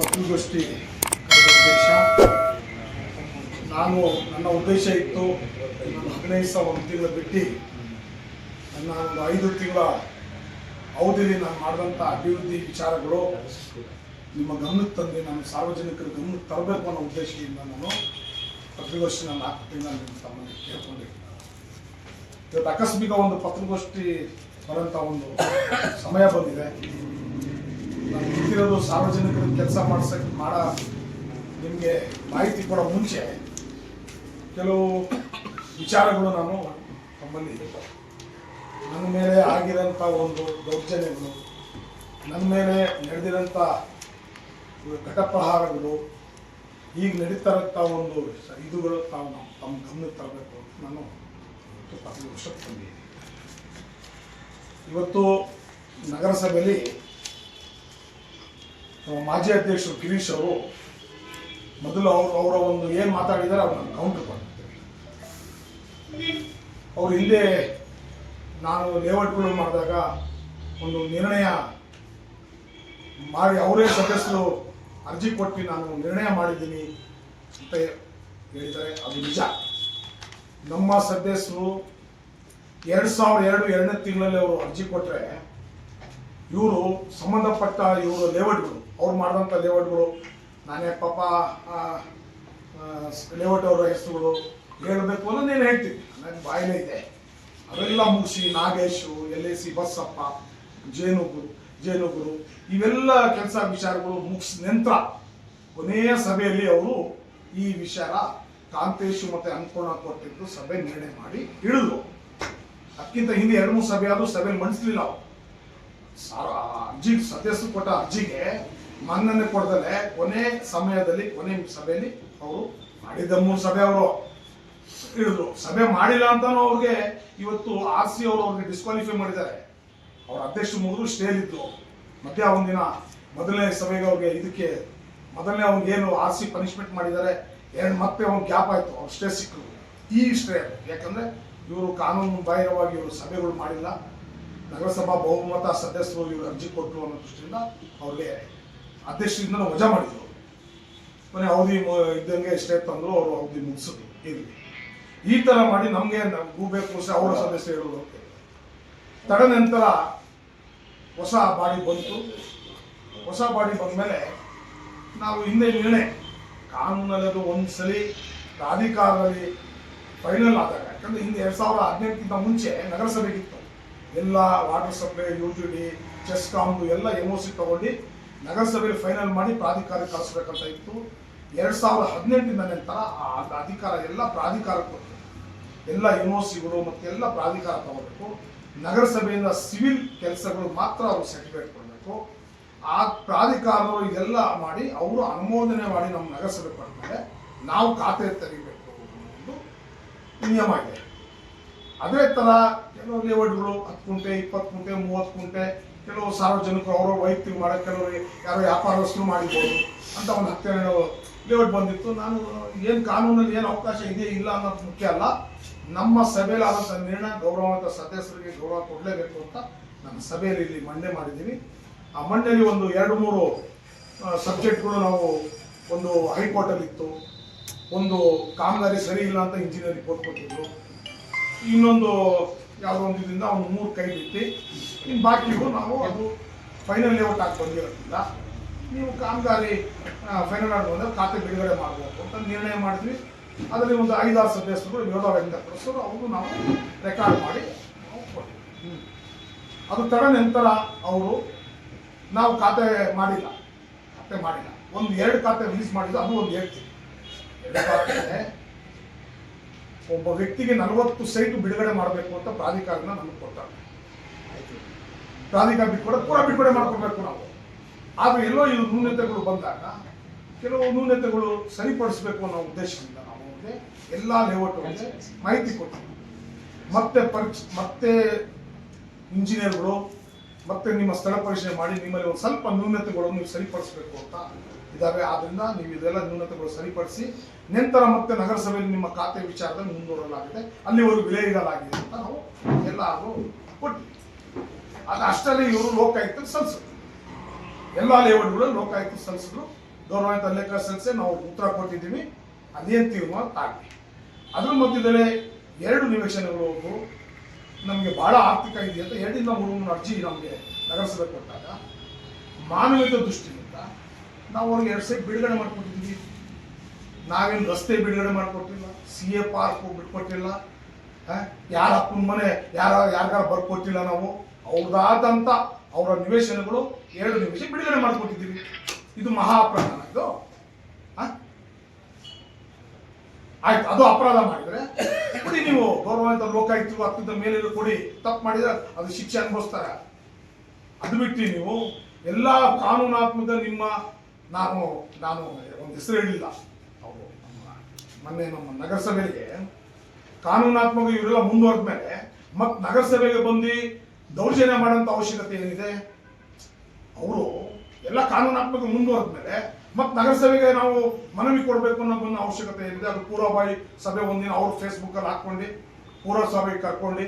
ಪತ್ರಿಕಾಗೋಷ್ಠಿ ಉದ್ದೇಶ ನನ್ನ ಉದ್ದೇಶ ಇತ್ತು. ನಾನು 15 ಸಾವಿರ ಒಂದು ತಿಂಗಳು ಬಿಟ್ಟು ನನ್ನ ಒಂದು 5 ತಿಂಗಳ ಅವಧಿಯಲ್ಲಿ ನಾನು ಮಾಡಿದಂಥ ಅಭಿವೃದ್ಧಿ ವಿಚಾರಗಳು ನಿಮ್ಮ ಗಮನಕ್ಕೆ ತಂದು ನಾನು ಸಾರ್ವಜನಿಕರ ಗಮನಕ್ಕೆ ತರಬೇಕು ಅನ್ನೋ ಉದ್ದೇಶದಿಂದ ನಾನು ಪತ್ರಿಕಾಗೋಷ್ಠಿ ನಾನು ಹಾಕ್ತೀನಿ ಅಂತ ತಮ್ಮಲ್ಲಿ ಕೇಳ್ಕೊಂಡಿದ್ದೀನಿ. ಇವತ್ತು ಆಕಸ್ಮಿಕ ಒಂದು ಪತ್ರಿಕಾಗೋಷ್ಠಿ ಬರೋಂಥ ಒಂದು ಸಮಯ ಬಂದಿದೆ. ನಾನು ಗೊತ್ತಿರೋದು ಸಾರ್ವಜನಿಕರ ಕೆಲಸ ನಿಮಗೆ ಮಾಹಿತಿ ಕೊಡೋ ಮುಂಚೆ ಕೆಲವು ವಿಚಾರಗಳು ನಾನು ತಮ್ಮಲ್ಲಿ ನನ್ನ ಮೇಲೆ ಆಗಿರೋಂಥ ಒಂದು ದೌರ್ಜನ್ಯಗಳು, ನನ್ನ ಮೇಲೆ ನಡೆದಿರೋಂಥ ಘಟಪ್ರಹಾರಗಳು, ಈಗ ನಡೀತಾ ಇರೋಂಥ ಒಂದು ಇದುಗಳು ತಾವು ತಮ್ಮ ಗಮನಕ್ಕೆ ತರಬೇಕು ಅಂತ ನಾನು ಪತ್ರಿಕಾಗೋಷ್ಠಿ ತಂದಿದ್ದೀನಿ. ಇವತ್ತು ನಗರಸಭೆಯಲ್ಲಿ ಮಾಜಿ ಅಧ್ಯಕ್ಷರು ಗಿರೀಶ್ ಅವರು ಮೊದಲು ಅವರ ಒಂದು ಏನು ಮಾತಾಡಿದ್ದಾರೆ ಅವ್ರು ನಾನು ಕೌಂಟರ್ ಕೊಡ್ತೀನಿ. ಅವ್ರು ಹಿಂದೆ ನಾನು ಲೇಔಟ್ಗಳು ಮಾಡಿದಾಗ ಒಂದು ನಿರ್ಣಯ ಮಾಡಿ ಅವರೇ ಸದಸ್ಯರು ಅರ್ಜಿ ಕೊಟ್ಟು ನಾನು ನಿರ್ಣಯ ಮಾಡಿದ್ದೀನಿ ಅಂತ ಹೇಳಿದ್ದಾರೆ. ಅದು ನಿಜ. ನಮ್ಮ ಸದಸ್ಯರು 2002 ಎರಡನೇ ತಿಂಗಳಲ್ಲಿ ಅವರು ಅರ್ಜಿ ಕೊಟ್ಟರೆ ಇವರು ಸಂಬಂಧಪಟ್ಟ ಇವರು ಲೇಔಟ್ಗಳು ಅವ್ರು ಮಾಡಿದಂಥ ಲೇಔಟ್ಗಳು, ನಾನೇ ಪಾಪ ಲೇಔಟ್ ಅವರ ಹೆಸರುಗಳು ಹೇಳಬೇಕು ಅನ್ನೋ నేను ಹೇಳ್ತೀನಿ, ನನ್ನ ಬಾಯಿಲೇ ಇದೆ. ಅವೆಲ್ಲ ಮುಗಿಸಿ ನಾಗೇಶು, LAC ಬಸಪ್ಪ, ಜೇನುಗುರು ಇವೆಲ್ಲ ಕೆಲಸ ವಿಚಾರಗಳು ಮುಗಿಸಿದ ನಂತರ ಕೊನೆಯ ಸಭೆಯಲ್ಲಿ ಅವರು ಈ ವಿಚಾರ ಕಾಂತೇಶು ಮತ್ತು ಅನ್ಪೂರ್ಣ ಕೊಟ್ಟಿದ್ದು ಸಭೆ ನಿರ್ಣಯ ಮಾಡಿ ಇಳಿದ್ರು. ಅದಕ್ಕಿಂತ ಹಿಂದೆ 2-3 ಸಭೆ ಆದರೂ ಸಭೆಯಲ್ಲಿ ಮಂಡಿಸಲಿಲ್ಲ. ಅರ್ಜಿ ಸದಸ್ಯರು ಕೊಟ್ಟ ಅರ್ಜಿಗೆ ಮನ್ನಣೆ ಕೊಡದಲ್ಲೇ ಕೊನೆ ಸಭೆಯಲ್ಲಿ ಅವರು ಮಾಡಿದ್ದ 3 ಸಭೆ ಅವರು ಇಳಿದ್ರು. ಸಭೆ ಮಾಡಿಲ್ಲ ಅಂತಾನು ಅವ್ರಿಗೆ ಇವತ್ತು RC ಅವರು ಅವ್ರಿಗೆ ಡಿಸ್ಕ್ವಾಲಿಫೈ ಮಾಡಿದ್ದಾರೆ. ಅವ್ರ ಅಧ್ಯಕ್ಷರು ಮುಗಿದು ಸ್ಟೇಲಿದ್ದು ಮಧ್ಯ ಒಂದಿನ ಮೊದಲನೇ ಸಭೆಗೆ ಅವ್ರಿಗೆ ಇದಕ್ಕೆ ಮೊದಲನೇ ಅವ್ರಿಗೇನು RC ಪನಿಷ್ಮೆಂಟ್ ಮಾಡಿದ್ದಾರೆ, ಮತ್ತೆ ಅವ್ನು ಗ್ಯಾಪ್ ಆಯಿತು, ಅವ್ರು ಸ್ಟೇ ಸಿಕ್ಕರು. ಈ ಸ್ಟೇ ಯಾಕಂದರೆ ಇವರು ಕಾನೂನು ಬಾಹಿರವಾಗಿ ಇವರು ಸಭೆಗಳು ಮಾಡಿಲ್ಲ, ನಗರಸಭಾ ಬಹುಮತ ಸದಸ್ಯರು ಇವರು ಅರ್ಜಿ ಕೊಟ್ಟರು ಅನ್ನೋ ದೃಷ್ಟಿಯಿಂದ ಅವ್ರಿಗೆ ಅಧ್ಯಕ್ಷರಿಂದ ವಜಾ ಮಾಡಿದರು. ಕೊನೆ ಅವಧಿ ಇದ್ದಂಗೆ ಸ್ಟೇ ತಂದರು, ಅವರು ಅವಧಿ ಮುಗಿಸಿದ್ರು. ಈ ಥರ ಮಾಡಿ ನಮಗೆ ಬೇಕು ಅವರ ಸದಸ್ಯರು ಹೇಳೋದು ತಡ ನಂತರ ಹೊಸ ಬಾಡಿ ಬಂತು. ಹೊಸ ಬಾಡಿ ಬಂದಮೇಲೆ ನಾವು ಹಿಂದೆ ನಿರ್ಣಯ ಕಾನೂನಲ್ಲಿ ಅದು ಒಂದ್ಸಲಿ ಪ್ರಾಧಿಕಾರದಲ್ಲಿ ಫೈನಲ್ ಆದಾಗ, ಯಾಕಂದರೆ ಹಿಂದೆ 2018ಕ್ಕಿಂತ ಮುಂಚೆ ನಗರಸಭೆಗಿತ್ತು ಎಲ್ಲ ವಾಟರ್ ಸಪ್ಲೈ, UGD, ಚೆಸ್ಕಾಮ್ದು ಎಲ್ಲ MOC ತಗೊಂಡು ನಗರಸಭೆಯಲ್ಲಿ ಫೈನಲ್ ಮಾಡಿ ಪ್ರಾಧಿಕಾರಕ್ಕೆ ಕಳಿಸ್ಬೇಕಂತ ಇತ್ತು. 2018 ನಂತರ ಆ ಅಧಿಕಾರ ಎಲ್ಲ ಪ್ರಾಧಿಕಾರಕ್ಕೆ ಕೊಟ್ಟು ಎಲ್ಲ MOCಗಳು ಮತ್ತು ಎಲ್ಲ ಪ್ರಾಧಿಕಾರ ತಗೋಬೇಕು. ನಗರಸಭೆಯಿಂದ ಸಿವಿಲ್ ಕೆಲಸಗಳು ಮಾತ್ರ ಅವರು ಸರ್ಟಿಫಿಕೇಟ್ ಕೊಡಬೇಕು. ಆ ಪ್ರಾಧಿಕಾರದವರು ಇದೆಲ್ಲ ಮಾಡಿ ಅವರು ಅನುಮೋದನೆ ಮಾಡಿ ನಮ್ಮ ನಗರಸಭೆ ಕೊಡ್ತಾರೆ, ನಾವು ಖಾತೆ ತೆಗಿಬೇಕು ಅನ್ನೋ ಒಂದು ನಿಯಮ ಇದೆ. ಅದೇ ಥರ ಕೆಲವು ಲೇಔಟ್ಗಳು 10 ಗುಂಟೆ, 20 ಗುಂಟೆ, 30 ಗುಂಟೆ, ಕೆಲವು ಸಾರ್ವಜನಿಕರು ಅವರು ವೈಯಕ್ತಿಕ ಮಾಡೋಕ್ಕೆ, ಕೆಲವರು ಯಾರೋ ವ್ಯಾಪಾರಸ್ಥರು ಮಾಡಿರ್ಬೋದು ಅಂತ ಒಂದು 10 ಲೇಔಟ್ ಬಂದಿತ್ತು. ನಾನು ಏನು ಕಾನೂನಲ್ಲಿ ಏನು ಅವಕಾಶ ಇದೆ ಇಲ್ಲ ಅನ್ನೋದು ಮುಖ್ಯ ಅಲ್ಲ, ನಮ್ಮ ಸಭೆಯಲ್ಲಿ ಆದಂಥ ನಿರ್ಣಯ ಗೌರವಾನ್ವಿತ ಸದಸ್ಯರಿಗೆ ಗೌರವ ಕೊಡಲೇಬೇಕು ಅಂತ ನನ್ನ ಸಭೆಯಲ್ಲಿ ಇಲ್ಲಿ ಮಂಡನೆ ಮಾಡಿದ್ದೀವಿ. ಆ ಮಂಡನೆಯಲ್ಲಿ ಒಂದು 2-3 ಸಬ್ಜೆಕ್ಟ್ಗಳು ನಾವು ಒಂದು ಹೈಕೋರ್ಟಲ್ಲಿತ್ತು, ಒಂದು ಕಾಮಗಾರಿ ಸರಿ ಇಲ್ಲ ಅಂತ ಇಂಜಿನಿಯರ್ ರಿಪೋರ್ಟ್ ಕೊಟ್ಟಿದ್ರು, ಇನ್ನೊಂದು ಯಾವುದೋ ಒಂದು ಇದರಿಂದ ಒಂದು 3 ಕೈ ಬಿಟ್ಟು ಇನ್ನು ಬಾಕಿಗೂ ನಾವು ಅದು ಫೈನಲ್ ಲೇಔಟ್ ಆಗಿ ಬಂದಿರೋದ್ರಿಂದ ನೀವು ಕಾಮಗಾರಿ ಫೈನಲ್ ಆಗಿ ಬಂದರೆ ಖಾತೆ ಬಿಡುಗಡೆ ಮಾಡಬೇಕು ಅಂತ ನಿರ್ಣಯ ಮಾಡಿದ್ವಿ. ಅದರಲ್ಲಿ ಒಂದು 5-6 ಸದಸ್ಯರು ಯೋಧ ವೆಂಕಟೇಶ್ವರು ಅವರು ನಾವು ರೆಕಾರ್ಡ್ ಮಾಡಿ ನಾವು ಕೊಟ್ಟಿದ್ವಿ. ಅದು ತಡ ನಂತರ ಅವರು ನಾವು ಖಾತೆ ಮಾಡಿಲ್ಲ, ಒಂದು 2 ಖಾತೆ ರಿಲೀಸ್ ಮಾಡಿದ್ದು. ಅದು ಒಂದು ಹೇಳ್ತೀವಿ, 2 ಖಾತೆ ಒಬ್ಬ ವ್ಯಕ್ತಿಗೆ 40 ಸೈಟು ಬಿಡುಗಡೆ ಮಾಡಬೇಕು ಅಂತ ಪ್ರಾಧಿಕಾರನ ನಮಗೆ ಕೊಡ್ತಾರೆ. ಪ್ರಾಧಿಕಾರ ಬಿಟ್ಕೊಡೋದು ಪೂರ ಬಿಡುಗಡೆ ಮಾಡ್ಕೊಡ್ಬೇಕು ನಾವು. ಆದರೆ ಎಲ್ಲೋ ಇದು ನ್ಯೂನತೆಗಳು ಬಂದಾಗ ಕೆಲವು ನ್ಯೂನತೆಗಳು ಸರಿಪಡಿಸಬೇಕು ಅನ್ನೋ ಉದ್ದೇಶದಿಂದ ನಾವು ಅವ್ರಿಗೆ ಎಲ್ಲ ಲೇಔಟ್ಗಳಿಗೆ ಮಾಹಿತಿ ಕೊಡ್ತೀವಿ. ಮತ್ತೆ ಇಂಜಿನಿಯರ್ಗಳು ಮತ್ತೆ ನಿಮ್ಮ ಸ್ಥಳ ಪರಿಶೀಲನೆ ಮಾಡಿ ನಿಮ್ಮಲ್ಲಿ ಒಂದು ಸ್ವಲ್ಪ ನ್ಯೂನತೆಗಳನ್ನು ನೀವು ಸರಿಪಡಿಸಬೇಕು ಅಂತ ಇದ್ದಾವೆ. ಆದ್ದರಿಂದ ನೀವು ಇದೆಲ್ಲ ನ್ಯೂನತೆಗಳು ಸರಿಪಡಿಸಿ ನಂತರ ಮತ್ತೆ ನಗರಸಭೆಯಲ್ಲಿ ನಿಮ್ಮ ಖಾತೆ ವಿಚಾರದಲ್ಲಿ ಮುಂದೂಡಲಾಗಿದೆ, ಅಲ್ಲಿವರೆಗೂ ವಿಲೇವಾಗಿದೆ ಅಂತ ನಾವು ಎಲ್ಲರೂ ಕೊಟ್ಟಿವಿ. ಅದು ಅಷ್ಟರಲ್ಲಿ ಇವರು ಲೋಕಾಯುಕ್ತಕ್ಕೆ ಸಲ್ಲಿಸಿದ್ರು, ಎಲ್ಲ ಲೇಔಟ್ಗಳು ಲೋಕಾಯುಕ್ತ ಸಲ್ಲಿಸಿದ್ರು. ಗೌರವಾನ್ವಿತ ಲೇಖ ಸಲ್ಲಿಸಿ ನಾವು ಉತ್ತರ ಕೊಟ್ಟಿದ್ದೀವಿ. ಅದೇನು ತೀರ್ಮಾನ ಆಗಲಿ. ಅದ್ರ ಮಧ್ಯದಲ್ಲೇ 2 ನಿವೇಶನಗಳು ನಮಗೆ ಬಹಳ ಆರ್ಥಿಕ ಇದೆ ಅಂತ 2ರಿಂದ 3 ಅರ್ಜಿ ನಮಗೆ ನಗರಸಭೆ ಕೊಟ್ಟಾಗ ಮಾನವೀಯತೆ ದೃಷ್ಟಿಯಿಂದ ನಾವು ಅವ್ರಿಗೆ 2 ಸೈಟ್ ಬಿಡುಗಡೆ ಮಾಡಿಕೊಟ್ಟಿದ್ದೀವಿ. ನಾವೇನು ರಸ್ತೆ ಬಿಡುಗಡೆ ಮಾಡಿಕೊಟ್ಟಿಲ್ಲ, CA ಪಾರ್ಕ್ ಬಿಟ್ಕೊಟ್ಟಿಲ್ಲ, ಯಾರ ಅಪ್ಪನ ಮನೆ ಯಾರಿಗಾರ ಬರ್ಕೊಟ್ಟಿಲ್ಲ. ನಾವು ಅವ್ರದಾದಂಥ ಅವರ ನಿವೇಶನಗಳು 2 ನಿವೇಶನ ಬಿಡುಗಡೆ ಮಾಡಿಕೊಟ್ಟಿದ್ದೀವಿ. ಇದು ಮಹಾ ಅಪರಾಧ ಇದು. ಆಯ್ತು, ಅದು ಅಪರಾಧ ಮಾಡಿದ್ರೆ ಕೊಡಿ, ನೀವು ಗೌರವಾನ್ವಿತ ಲೋಕಾಯುಕ್ತರು ಹತ್ತದ ಮೇಲೆ ಕೊಡಿ. ತಪ್ಪು ಮಾಡಿದ್ರೆ ಅದು ಶಿಕ್ಷೆ ಅನುಭವಿಸ್ತಾರೆ. ಅದು ಬಿಟ್ಟು ನೀವು ಎಲ್ಲ ಕಾನೂನಾತ್ಮಕ ನಾನು ಒಂದು ಹೆಸರು ಹೇಳಿಲ್ಲ. ಅವರು ಮೊನ್ನೆ ನಮ್ಮ ನಗರಸಭೆಗೆ ಕಾನೂನಾತ್ಮಕ ಇವರೆಲ್ಲ ಮುಂದುವರೆದ ಮೇಲೆ ಮತ್ತೆ ನಗರಸಭೆಗೆ ಬಂದು ದೌರ್ಜನ್ಯ ಮಾಡೋಂಥ ಅವಶ್ಯಕತೆ ಏನಿದೆ? ಅವರು ಎಲ್ಲ ಕಾನೂನಾತ್ಮಕ ಮುಂದುವರೆದ ಮೇಲೆ ಮತ್ತೆ ನಗರಸಭೆಗೆ ನಾವು ಮನವಿ ಕೊಡಬೇಕು ಅನ್ನೋ ಅವಶ್ಯಕತೆ ಏನಿದೆ? ಅದು ಪೂರ್ವಭಾವಿ ಸಭೆ ಒಂದಿನ ಅವ್ರು ಫೇಸ್ಬುಕ್ಕಲ್ಲಿ ಹಾಕ್ಕೊಂಡು ಪೂರ್ವಸಭೆಗೆ ಕರ್ಕೊಂಡು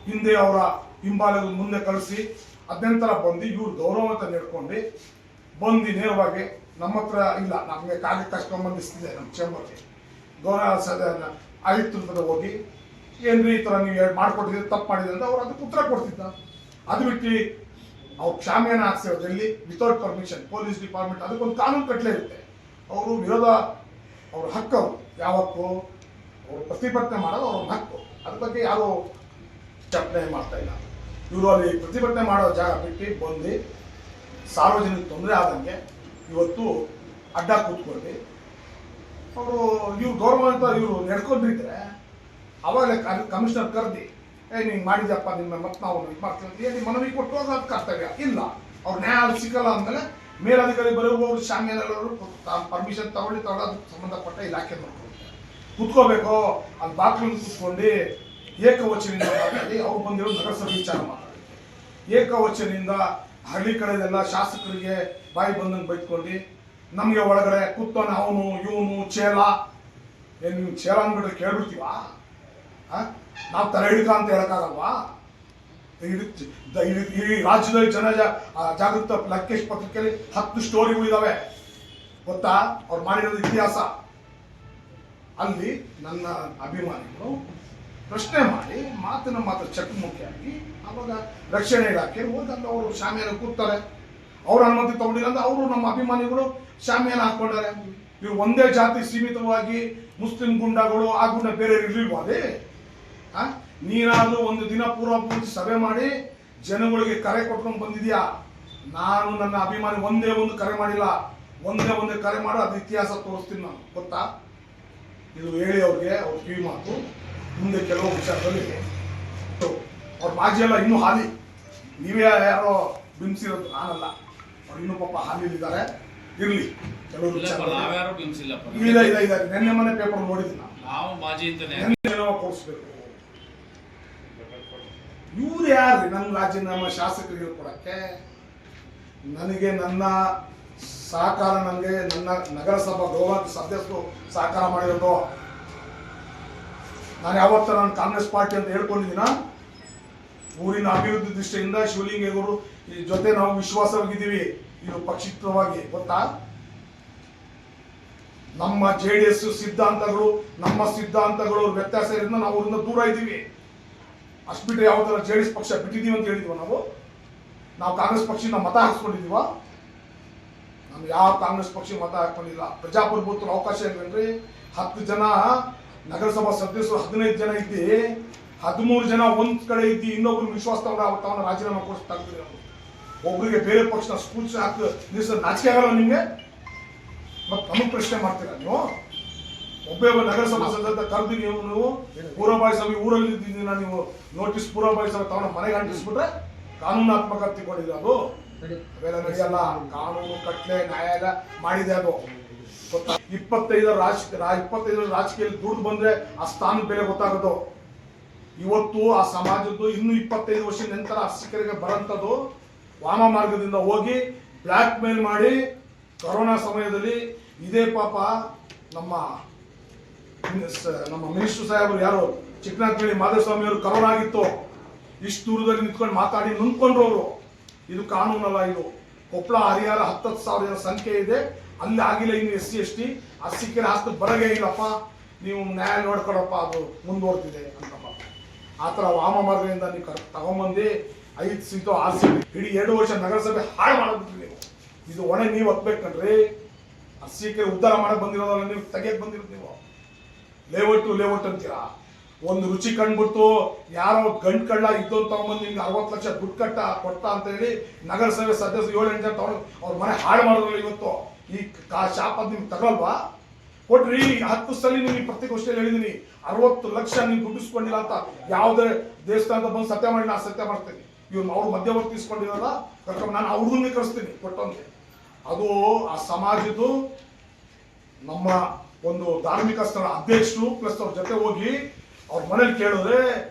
ಹಿಂದೆ ಅವರ ಹಿಂಬಾಲದ ಮುಂದೆ ಕಳಿಸಿ ಅದ್ನಂತರ ಬಂದು ಇವ್ರು ಗೌರವತ ನೀಡ್ಕೊಂಡು ಬಂದು ನೇರವಾಗಿ ನಮ್ಮ ಹತ್ರ ಇಲ್ಲ, ನಮಗೆ ಕಾಗದ ಕಸ್ಕೊಂಬಂದಿಸ್ತಿದೆ ನಮ್ಮ ಚೇಂಬರ್ಗೆ. ಗೌರವ ಆಯುಕ್ತರ ಹೋಗಿ ಏನ್ರಿ ಈ ಥರ ನೀವು ಮಾಡ್ಕೊಟ್ಟಿದ್ರೆ ತಪ್ಪು ಮಾಡಿದ್ರೆ ಅಂತ ಅವ್ರು ಅದಕ್ಕೆ ಉತ್ತರ ಕೊಡ್ತಿದ್ದ. ಅದು ಬಿಟ್ಟು ಅವ್ರು ಶಾಮಿಯಾನ ಹಾಕ್ಸಿರೋದ್ರಲ್ಲಿ ವಿತೌಟ್ ಪರ್ಮಿಷನ್ ಪೊಲೀಸ್ ಡಿಪಾರ್ಟ್ಮೆಂಟ್ ಅದಕ್ಕೊಂದು ಕಾನೂನು ಕಟ್ಟಲೆ ಇರುತ್ತೆ. ಅವರು ವಿರೋಧ ಅವ್ರ ಹಕ್ಕು, ಅವರು ಯಾವತ್ತೂ ಅವರು ಪ್ರತಿಭಟನೆ ಮಾಡೋದು ಅವ್ರ ಹಕ್ಕು. ಅದ್ರ ಬಗ್ಗೆ ಯಾರು ಚರ್ಚೆ ಮಾಡ್ತಾ ಇಲ್ಲ. ಇವರು ಅಲ್ಲಿ ಪ್ರತಿಭಟನೆ ಮಾಡೋ ಜಾಗ ಬಿಟ್ಟು ಬಂದು ಸಾರ್ವಜನಿಕ ತೊಂದರೆ ಆದಂಗೆ ಇವತ್ತು ಅಡ್ಡ ಕೂತ್ಕೊಂಡು ಅವರು ಇವ್ರು ಗೌರವಾನ್ವಿತ ಇವರು ನಡ್ಕೊಂಡಿದ್ರೆ ಅವಾಗಲೇ ಕಮಿಷನರ್ ಕರೆದಿ ನೀನು ಮಾಡಿದ್ಯಪ್ಪ ನಿಮ್ಮ ಮತ್ತೆ ನಾವು ಇದು ಮಾಡ್ತೀವಿ ಅಂತ ಹೇಳಿ ಮನವಿ ಕೊಟ್ಟು ಅದು ಕರ್ತವ್ಯ ಇಲ್ಲ. ಅವ್ರು ನ್ಯಾಯ ಸಿಗಲ್ಲ ಅಂದಮೇಲೆ ಮೇಲಧಿಕಾರಿ ಬರೋರು ಶಾಮಿಯಾನವರು ಪರ್ಮಿಷನ್ ತಗೊಳ್ಳಿ ಅದಕ್ಕೆ ಸಂಬಂಧಪಟ್ಟ ಇಲಾಖೆ ನೋಡ್ಕೊಳ್ತಾರೆ. ಕುತ್ಕೋಬೇಕು ಅಲ್ಲಿ ಬಾಕ್ಲಲ್ಲಿ ಕುತ್ಕೊಂಡು ಏಕವಚನದಿಂದ ಮಾತಾಡಿ ಅವ್ರು ಬಂದಿರೋ ನಗರಸಭೆ ವಿಚಾರ ಮಾತಾಡಿ ಏಕವಚನದಿಂದ ಹಳ್ಳಿ ಕಡೆದೆಲ್ಲ ಶಾಸಕರಿಗೆ ಬಾಯಿ ಬಂದಂಗೆ ಬೈತ್ಕೊಂಡು ನಮಗೆ ಒಳಗಡೆ ಕೂತಾನೆ ಅವನು ಇವನು ಚೇಲ ಏನು ನೀವು ಚೇಲ ಅಂದ್ಬಿಟ್ರೆ ಕೇಳ್ಬಿಡ್ತೀವ? ನಾವು ತಲೆ ಹಿಡ್ಕ ಅಂತ ಹೇಳಕ್ಕಾಗಲ್ವಾ? ಈ ರಾಜ್ಯದಲ್ಲಿ ಜಾಗೃತ ಲಂಕೇಶ್ ಪತ್ರಿಕೆಯಲ್ಲಿ 10 ಸ್ಟೋರಿಗಳು ಇದಾವೆ ಗೊತ್ತಾ? ಅವ್ರು ಮಾಡಿರೋದು ಇತಿಹಾಸ. ಅಲ್ಲಿ ನನ್ನ ಅಭಿಮಾನಿಗಳು ಪ್ರಶ್ನೆ ಮಾಡಿ ಮಾತು ಚಕಮಕಿಯಾಗಿ ಅವಾಗ ರಕ್ಷಣೆ ಇಲಾಖೆ ಹೋದಾಗ ಅವರು ಶಾಮಿಯಾನ ಕೂರ್ತಾರೆ. ಅವ್ರ ಅನುಮತಿ ತಗೊಂಡಿಲ್ಲ ಅಂದ್ರೆ ಅವರು ನಮ್ಮ ಅಭಿಮಾನಿಗಳು ಶಾಮಿಯಾನ ಹಾಕೊಂಡಾರೆ. ಇವ್ರು ಒಂದೇ ಜಾತಿ ಸೀಮಿತವಾಗಿ ಮುಸ್ಲಿಂ ಗುಂಡಗಳು ಆ ಗುಂಡ ಬೇರೆ ಇರ್ಲಿಲ್ವಾ? ಅದೇ ನೀನಾದ್ರೂ ಒಂದು ದಿನ ಪೂರ್ತಿ ಸಭೆ ಮಾಡಿ ಜನಗಳಿಗೆ ಕರೆ ಕೊಟ್ಕೊಂಡು ಬಂದಿದ್ಯಾ? ನಾನು ನನ್ನ ಅಭಿಮಾನಿ ಒಂದೇ ಒಂದು ಕರೆ ಮಾಡಿಲ್ಲ. ಒಂದೇ ಕರೆ ಮಾಡೋ ಅದು ಇತಿಹಾಸ ತೋರಿಸ್ತೀನಿ ನಾನು, ಗೊತ್ತಾ? ಇದು ಹೇಳಿ ಅವ್ರಿಗೆ ಅವ್ರ ಕಿವಿ ಮಾತು. ಮುಂದೆ ಕೆಲವು ವಿಚಾರದಲ್ಲಿ ಅವ್ರ ಮಾಜಿ ಎಲ್ಲ ಇನ್ನೂ ಹಾಲಿ, ನೀವೇ ಯಾರೋ ಬಿಂಬಿಸಿರೋದು, ನಾನಲ್ಲ. ಅವ್ರು ಇನ್ನೂ ಪಾಪ ಹಾಲಿಲಿದ್ದಾರೆ. ಇರ್ಲಿ, ಕೆಲವರು ಇದ್ದಾರೆ. ನೆನ್ನೆ ಮನೆ ಪೇಪರ್ ನೋಡಿದ್ದೀನಿ ನಾನು. ಕೊಡಿಸ್ಬೇಕು. ಇವ್ರು ಯಾರು ನನ್ನ ರಾಜೀನಾಮೆ ಶಾಸಕರಿಗೆ ಕೊಡಕ್ಕೆ? ನನಗೆ ನನ್ನ ಸಹಕಾರ, ನನಗೆ ನನ್ನ ನಗರಸಭಾ ಗೌರವ ಸದಸ್ಯರು ಸಹಕಾರ ಮಾಡಿರೋದು. ನಾನು ಯಾವತ್ತ ನಾನು ಕಾಂಗ್ರೆಸ್ ಪಾರ್ಟಿ ಅಂತ ಹೇಳ್ಕೊಂಡಿದ್ದೀನ? ಊರಿನ ಅಭಿವೃದ್ಧಿ ದೃಷ್ಟಿಯಿಂದ ಶಿವಲಿಂಗೇಗೌಡರು ಈ ಜೊತೆ ನಾವು ವಿಶ್ವಾಸವಾಗಿದ್ದೀವಿ. ಇದು ಪಕ್ಷಿತ್ವವಾಗಿ, ಗೊತ್ತಾ? ನಮ್ಮ JDS ಸಿದ್ಧಾಂತಗಳು, ನಮ್ಮ ಸಿದ್ಧಾಂತಗಳು ವ್ಯತ್ಯಾಸ ಇರೋದ್ರಿಂದ ನಾವು ಅವರಿಂದ ದೂರ ಇದ್ದೀವಿ. ಅಷ್ಟು ಬಿಟ್ಟರೆ ಯಾವ ಥರ JDS ಪಕ್ಷ ಬಿಟ್ಟಿದ್ದೀವಿ ಅಂತ ಹೇಳಿದ್ವಿ ನಾವು ಕಾಂಗ್ರೆಸ್ ಪಕ್ಷ ಮತ ಹಾಕ್ಸ್ಕೊಂಡಿದೀವ? ನಾವು ಯಾವ ಕಾಂಗ್ರೆಸ್ ಪಕ್ಷ ಮತ ಹಾಕೊಂಡಿಲ್ಲ. ಪ್ರಜಾಪ್ರಭುತ್ವ ಅವಕಾಶ ಇಲ್ವೇನ್ರಿ? 10 ಜನ ನಗರಸಭಾ ಸದಸ್ಯರು 15 ಜನ ಇದ್ದಿ 13 ಜನ ಒಂದ್ ಕಡೆ ಇದ್ದಿ ಇನ್ನೊಬ್ರು ವಿಶ್ವಾಸ ತಗೊಂಡ ರಾಜೀನಾಮೆ ಕೊಡಿಸ್ತಾ ಇದ್ದೀವಿ ನಾವು. ಒಬ್ರಿಗೆ ಬೇರೆ ಪಕ್ಷ ಸ್ಕೂಲ್ ಹಾಕಿ ನಾಚಿಕೆ ಆಗಲ್ಲ ನಿಮ್ಗೆ? ಮತ್ತೆ ನಮಗೆ ಪ್ರಶ್ನೆ ಮಾಡ್ತೀರಾ ನೀವು? ಒಬ್ಬ ನಗರಸಭಾ ಸದಸ್ಯ ಕರೆದು ನೀವು ಪೂರ್ವಭಾವಿ ಸಭೆ ಊರಲ್ಲಿ ಇದ್ದಿದ್ದೀನ, ನೀವು ನೋಟಿಸ್ ಪೂರ್ವಭಾವಿ ಸಭೆ ತಗೊಂಡು ಮನೆಗೆ ಅಂಟಿಸ್ಬಿಟ್ರೆ ಕಾನೂನಾತ್ಮಕ ತಿಳ್ಕೊಂಡಿದೆ. ಅದು ಅವೆಲ್ಲ ನಡೆಯಲ್ಲ. ಕಾನೂನು ಕಟ್ಲೆ ನ್ಯಾಯಾಲಯ ಮಾಡಿದೆ ಅದು, ಗೊತ್ತಾ? 25 ರಾಜಕೀಯದಲ್ಲಿ ದುಡ್ಡು ಬಂದ್ರೆ ಆ ಸ್ಥಾನದ ಬೆಲೆ ಗೊತ್ತಾಗೋದು. ಇವತ್ತು ಆ ಸಮಾಜದ್ದು ಇನ್ನು 25 ವರ್ಷದ ನಂತರ ಅರ್ಚಕರಿಗೆ ಬರಂಥದ್ದು ವಾಮ ಮಾರ್ಗದಿಂದ ಹೋಗಿ ಬ್ಲ್ಯಾಕ್ ಮೇಲ್ ಮಾಡಿ ಕೊರೋನಾ ಸಮಯದಲ್ಲಿ ಇದೇ ಪಾಪ ನಮ್ಮ ಮಿನಿಸ್ಟರ್ ಸಾಹೇಬರು ಯಾರು ಚಿಕ್ಕನಾಥಳ್ಳಿ ಮಾಧವಸ್ವಾಮಿ ಅವರು ಕರೋನಾ ಆಗಿತ್ತು, ಇಷ್ಟು ದೂರದಲ್ಲಿ ನಿಂತ್ಕೊಂಡು ಮಾತಾಡಿ ನೊಂದ್ಕೊಂಡ್ರು ಅವರು. ಇದು ಕಾನೂನಲ್ಲ. ಇದು ಕೊಪ್ಪಳ ಹರಿಹರ 10,000 ಸಂಖ್ಯೆ ಇದೆ. ಅಲ್ಲಿ ಆಗಿಲ್ಲ, ಇನ್ನು SC ST ಅದು ಸಿಕ್ಕಿದ್ರೆ ಅಷ್ಟು ಬರಗೇ ಇಲ್ಲಪ್ಪ, ನೀವು ನ್ಯಾಯ ನೋಡ್ಕೊಡಪ್ಪ, ಅದು ಮುಂದುವರ್ತಿದೆ ಅಂತಪ್ಪ. ಆ ಥರ ವಾಮ ಮಾರ್ಗದಿಂದ ನೀವು ತಗೊಂಬಂದು 5 ಸೀಟು 6 ಸೀಟು ಇಡೀ 2 ವರ್ಷ ನಗರಸಭೆ ಹಾಳು ಮಾಡೋದ್ರಿ ನೀವು. ಇದು ಹೊಣೆ ನೀವು ಹತ್ಬೇಕನ್ರಿ. ಅರ್ಸಿಕೆ ಉದ್ಧಾರ ಮಾಡಕ್ ಬಂದಿರೋದಲ್ಲ, ನೀವು ತೆಗಿಯಕ್ ಬಂದಿರೋದು. ನೀವು ಲೇಔಟ್ ಅಂತೀರಾ. ಒಂದು ರುಚಿ ಕಂಡ್ಬಿಟ್ಟು ಯಾರೋ ಗಂಟು ಕಳ್ಳ ಇದ್ದೊಂದು ತಗೊಂಡ್ಬಂದು ನಿಮ್ಗೆ 60 ಲಕ್ಷ ದುಡ್ಡು ಕೊಟ್ಟ ಅಂತ ಹೇಳಿ ನಗರಸಭೆ ಸದಸ್ಯರು 7-8 ಜನ ತಗೊಂಡು ಅವ್ರ ಮನೆ ಹಾಳು ಮಾಡಿದ್ರಲ್ಲ ಇವತ್ತು. ಈ ಶಾಪ ಅದು ನಿಮ್ಗೆ ತಗೊಳ್ವಾ? ಕೊಟ್ರಿ. 10 ಸಲ ನೀವು ಪ್ರತಿಗೋಷ್ಠಿಯಲ್ಲಿ ಹೇಳಿದೀನಿ, 60 ಲಕ್ಷ ನೀವು ದುಡ್ಡಿಸ್ಕೊಂಡಿಲ್ಲ ಅಂತ. ಯಾವುದೇ ದೇವಸ್ಥಾನದ ಬಂದು ಸತ್ಯ ಮಾಡಿ ನಾನು ಸತ್ಯ ಮಾಡ್ತೀನಿ. ಇವ್ರು ಅವ್ರು ಮಧ್ಯವರ್ತಿ ಇಸ್ಕೊಂಡಿರಲ್ಲ, ಕರ್ಕೊಂಡು ನಾನು ಅವ್ರಿಗೂ ಕಳಿಸ್ತೀನಿ ಕೊಟ್ಟಂಗೆ. ಅದು ಆ ಸಮಾಜದ್ದು ನಮ್ಮ ಒಂದು ಧಾರ್ಮಿಕ ಸ್ಥಳ ಅಧ್ಯಕ್ಷರು ಪ್ಲಸ್ ಅವ್ರ ಜೊತೆ ಹೋಗಿ ಅವ್ರ ಮನೇಲಿ ಕೇಳಿದ್ರೆ